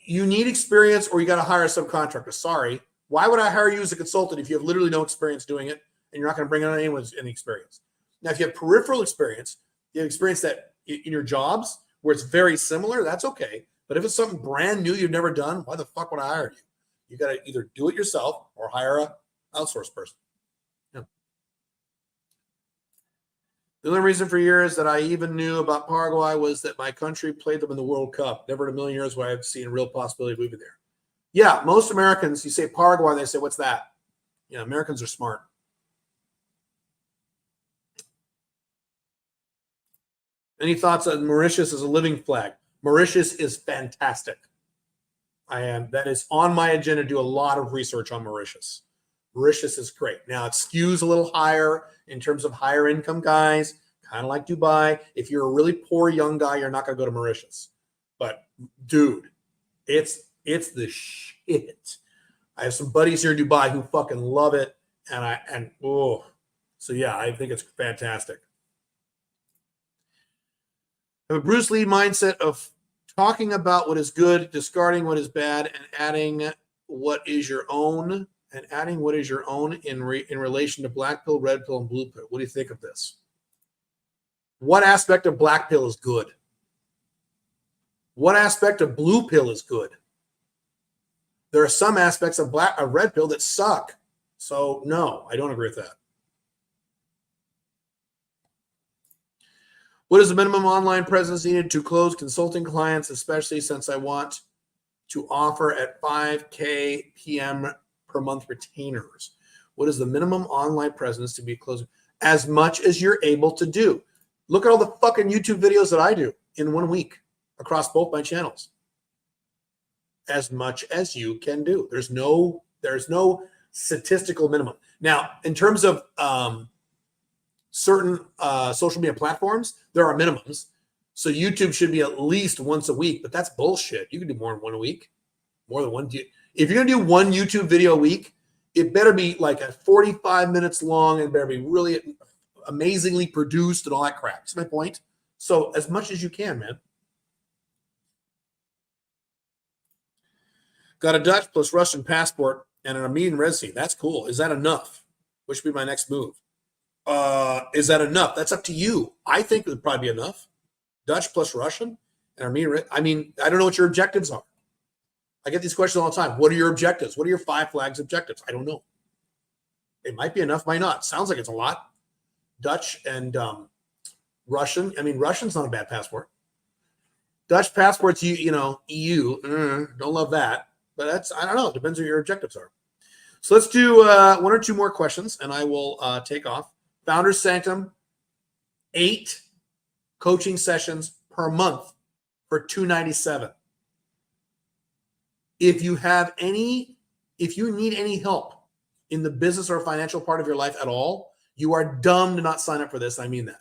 You need experience or you got to hire a subcontractor. Sorry. Why would I hire you as a consultant if you have literally no experience doing it and you're not going to bring on anyone with any experience? Now, if you have peripheral experience, you have experience that in your jobs where it's very similar, that's okay. But if it's something brand new you've never done, why the fuck would I hire you? You got to either do it yourself or hire a outsourced person. Yeah. The only reason for years that I even knew about Paraguay was that my country played them in the World Cup. Never in a million years would I have seen a real possibility of moving there. Yeah, most Americans, you say Paraguay, they say, what's that? You know, Americans are smart. Any thoughts on Mauritius as a living flag? Mauritius is fantastic. That is on my agenda to do a lot of research on Mauritius. Mauritius is great. Now, it skews a little higher in terms of higher income guys, kind of like Dubai. If you're a really poor young guy, you're not going to go to Mauritius. But, dude, it's the shit. I have some buddies here in Dubai who fucking love it. So yeah, I think it's fantastic. I have a Bruce Lee mindset of talking about what is good, discarding what is bad, and adding what is your own, in relation to black pill, red pill, and blue pill. What do you think of this? What aspect of black pill is good? What aspect of blue pill is good? There are some aspects of red pill that suck. So no, I don't agree with that. What is the minimum online presence needed to close consulting clients, especially since I want to offer at 5K PM per month retainers? What is the minimum online presence to be closing? As much as you're able to do. Look at all the fucking YouTube videos that I do in 1 week across both my channels. As much as you can do. There's no statistical minimum. Now, in terms of certain social media platforms, there are minimums. So YouTube should be at least once a week, but that's bullshit. You can do more than 1 week. More than one. If you're going to do one YouTube video a week, it better be like a 45 minutes long and better be really amazingly produced and all that crap. That's my point. So as much as you can, man. Got a Dutch plus Russian passport and an Armenian residency. That's cool. Is that enough? Which would be my next move? Is that enough? That's up to you. I think it would probably be enough. Dutch plus Russian and Armenian. I mean, I don't know what your objectives are. I get these questions all the time. What are your objectives? What are your 5 flags objectives? I don't know. It might be enough, might not. Sounds like it's a lot. Dutch and Russian. I mean, Russian's not a bad passport. Dutch passports, EU. Don't love that. But I don't know. It depends what your objectives are. So let's do 1 or 2 more questions, and I will take off. Founders Sanctum, 8 coaching sessions per month for $297. If you need any help in the business or financial part of your life at all, you are dumb to not sign up for this. I mean that.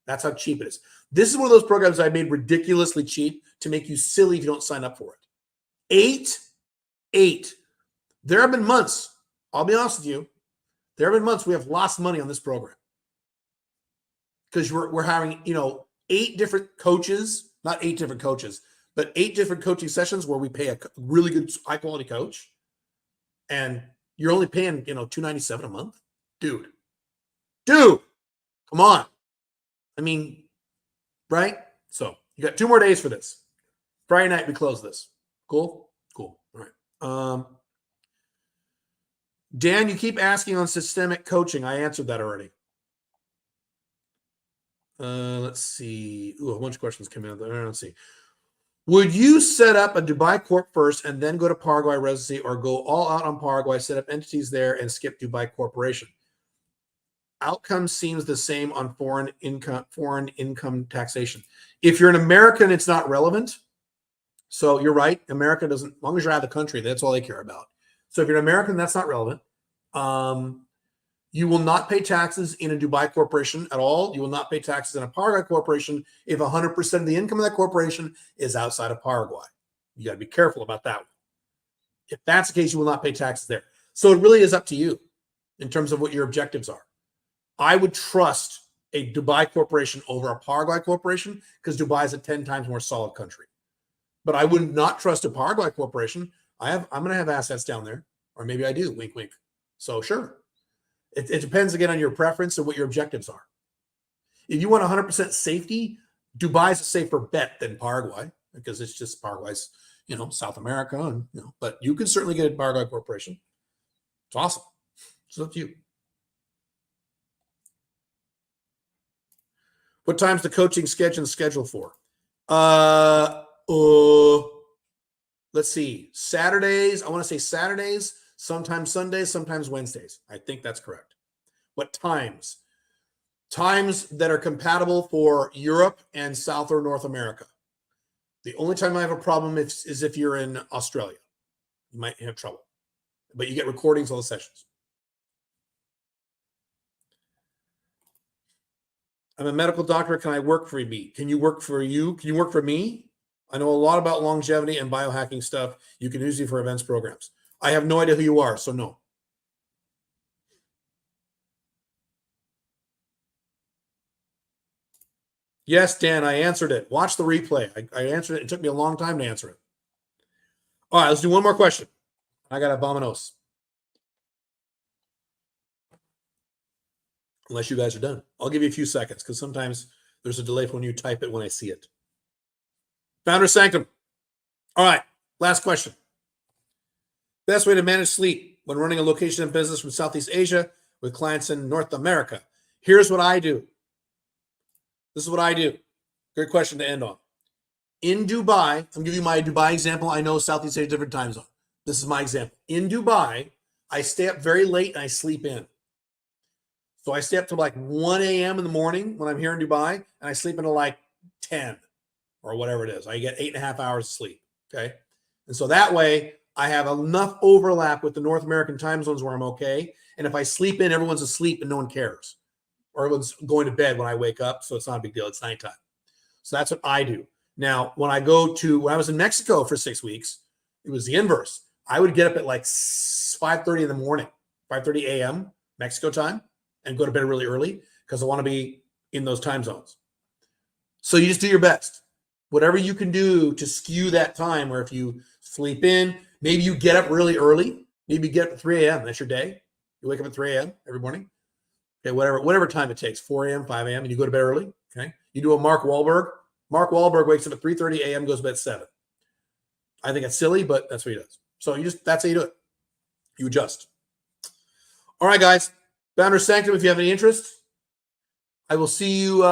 That's how cheap it is. This is one of those programs I made ridiculously cheap to make you silly if you don't sign up for it. 8. There have been months, I'll be honest with you, there have been months we have lost money on this program because we're having, 8 different coaches, not 8 different coaches, but 8 different coaching sessions where we pay a really good, high quality coach, and you're only paying, $297 a month, dude, come on. I mean, right? So you got 2 more days for this. Friday night we close this. Cool. All right. Dan, you keep asking on systemic coaching. I answered that already. Let's see. Ooh, a bunch of questions came out there. Let's see. Would you set up a Dubai Corp first and then go to Paraguay residency, or go all out on Paraguay, set up entities there, and skip Dubai Corporation? Outcome seems the same on foreign income taxation. If you're an American, it's not relevant. So you're right. America doesn't, as long as you're out of the country, that's all they care about. So if you're an American, that's not relevant. You will not pay taxes in a Dubai corporation at all. You will not pay taxes in a Paraguay corporation if 100% of the income of that corporation is outside of Paraguay. You got to be careful about that one. If that's the case, you will not pay taxes there. So it really is up to you in terms of what your objectives are. I would trust a Dubai corporation over a Paraguay corporation because Dubai is a 10 times more solid country. But I would not trust a Paraguay corporation. I'm going to have assets down there, or maybe I do. Wink, wink. So sure. It depends again on your preference and what your objectives are. If you want 100% safety, Dubai is a safer bet than Paraguay because it's just Paraguay's, South America, and But you can certainly get a Paraguay corporation. It's awesome. It's up to you. What time's the coaching schedule for? Let's see. Saturdays. I want to say Saturdays. Sometimes Sundays, sometimes Wednesdays. I think that's correct. What times? Times that are compatible for Europe and South or North America. The only time I have a problem is if you're in Australia. You might have trouble. But you get recordings of the sessions. I'm a medical doctor. Can I work for me? Can you work for you? Can you work for me? I know a lot about longevity and biohacking stuff. You can use it for events programs. I have no idea who you are, so no. Yes, Dan, I answered it. Watch the replay. I answered it. It took me a long time to answer it. All right, let's do one more question. I got Abominos. Unless you guys are done. I'll give you a few seconds because sometimes there's a delay when you type it when I see it. Founder Sanctum. All right, last question. Best way to manage sleep when running a location of business from Southeast Asia with clients in North America. Here's what I do. This is what I do. Great question to end on. In Dubai, I'm giving you my Dubai example. I know Southeast Asia, different time zone. This is my example. In Dubai, I stay up very late and I sleep in. So I stay up to like 1 a.m. in the morning when I'm here in Dubai, and I sleep until like 10 or whatever it is. I get 8.5 hours of sleep. Okay. And so that way I have enough overlap with the North American time zones where I'm okay. And if I sleep in, everyone's asleep and no one cares. Or everyone's going to bed when I wake up. So it's not a big deal. It's nighttime. So that's what I do. Now, when I was in Mexico for 6 weeks, it was the inverse. I would get up at like 5:30 in the morning, 5:30 a.m. Mexico time, and go to bed really early because I want to be in those time zones. So you just do your best. Whatever you can do to skew that time where if you sleep in, maybe you get up really early. Maybe you get up at 3 a.m. That's your day. You wake up at 3 a.m. every morning. Okay, whatever time it takes, 4 a.m., 5 a.m., and you go to bed early. Okay. You do a Mark Wahlberg. Mark Wahlberg wakes up at 3:30 a.m., goes to bed at 7. I think it's silly, but that's what he does. So that's how you do it. You adjust. All right, guys. Founder Sanctum, if you have any interest, I will see you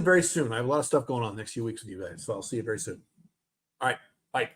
very soon. I have a lot of stuff going on the next few weeks with you guys, so I'll see you very soon. All right, bye.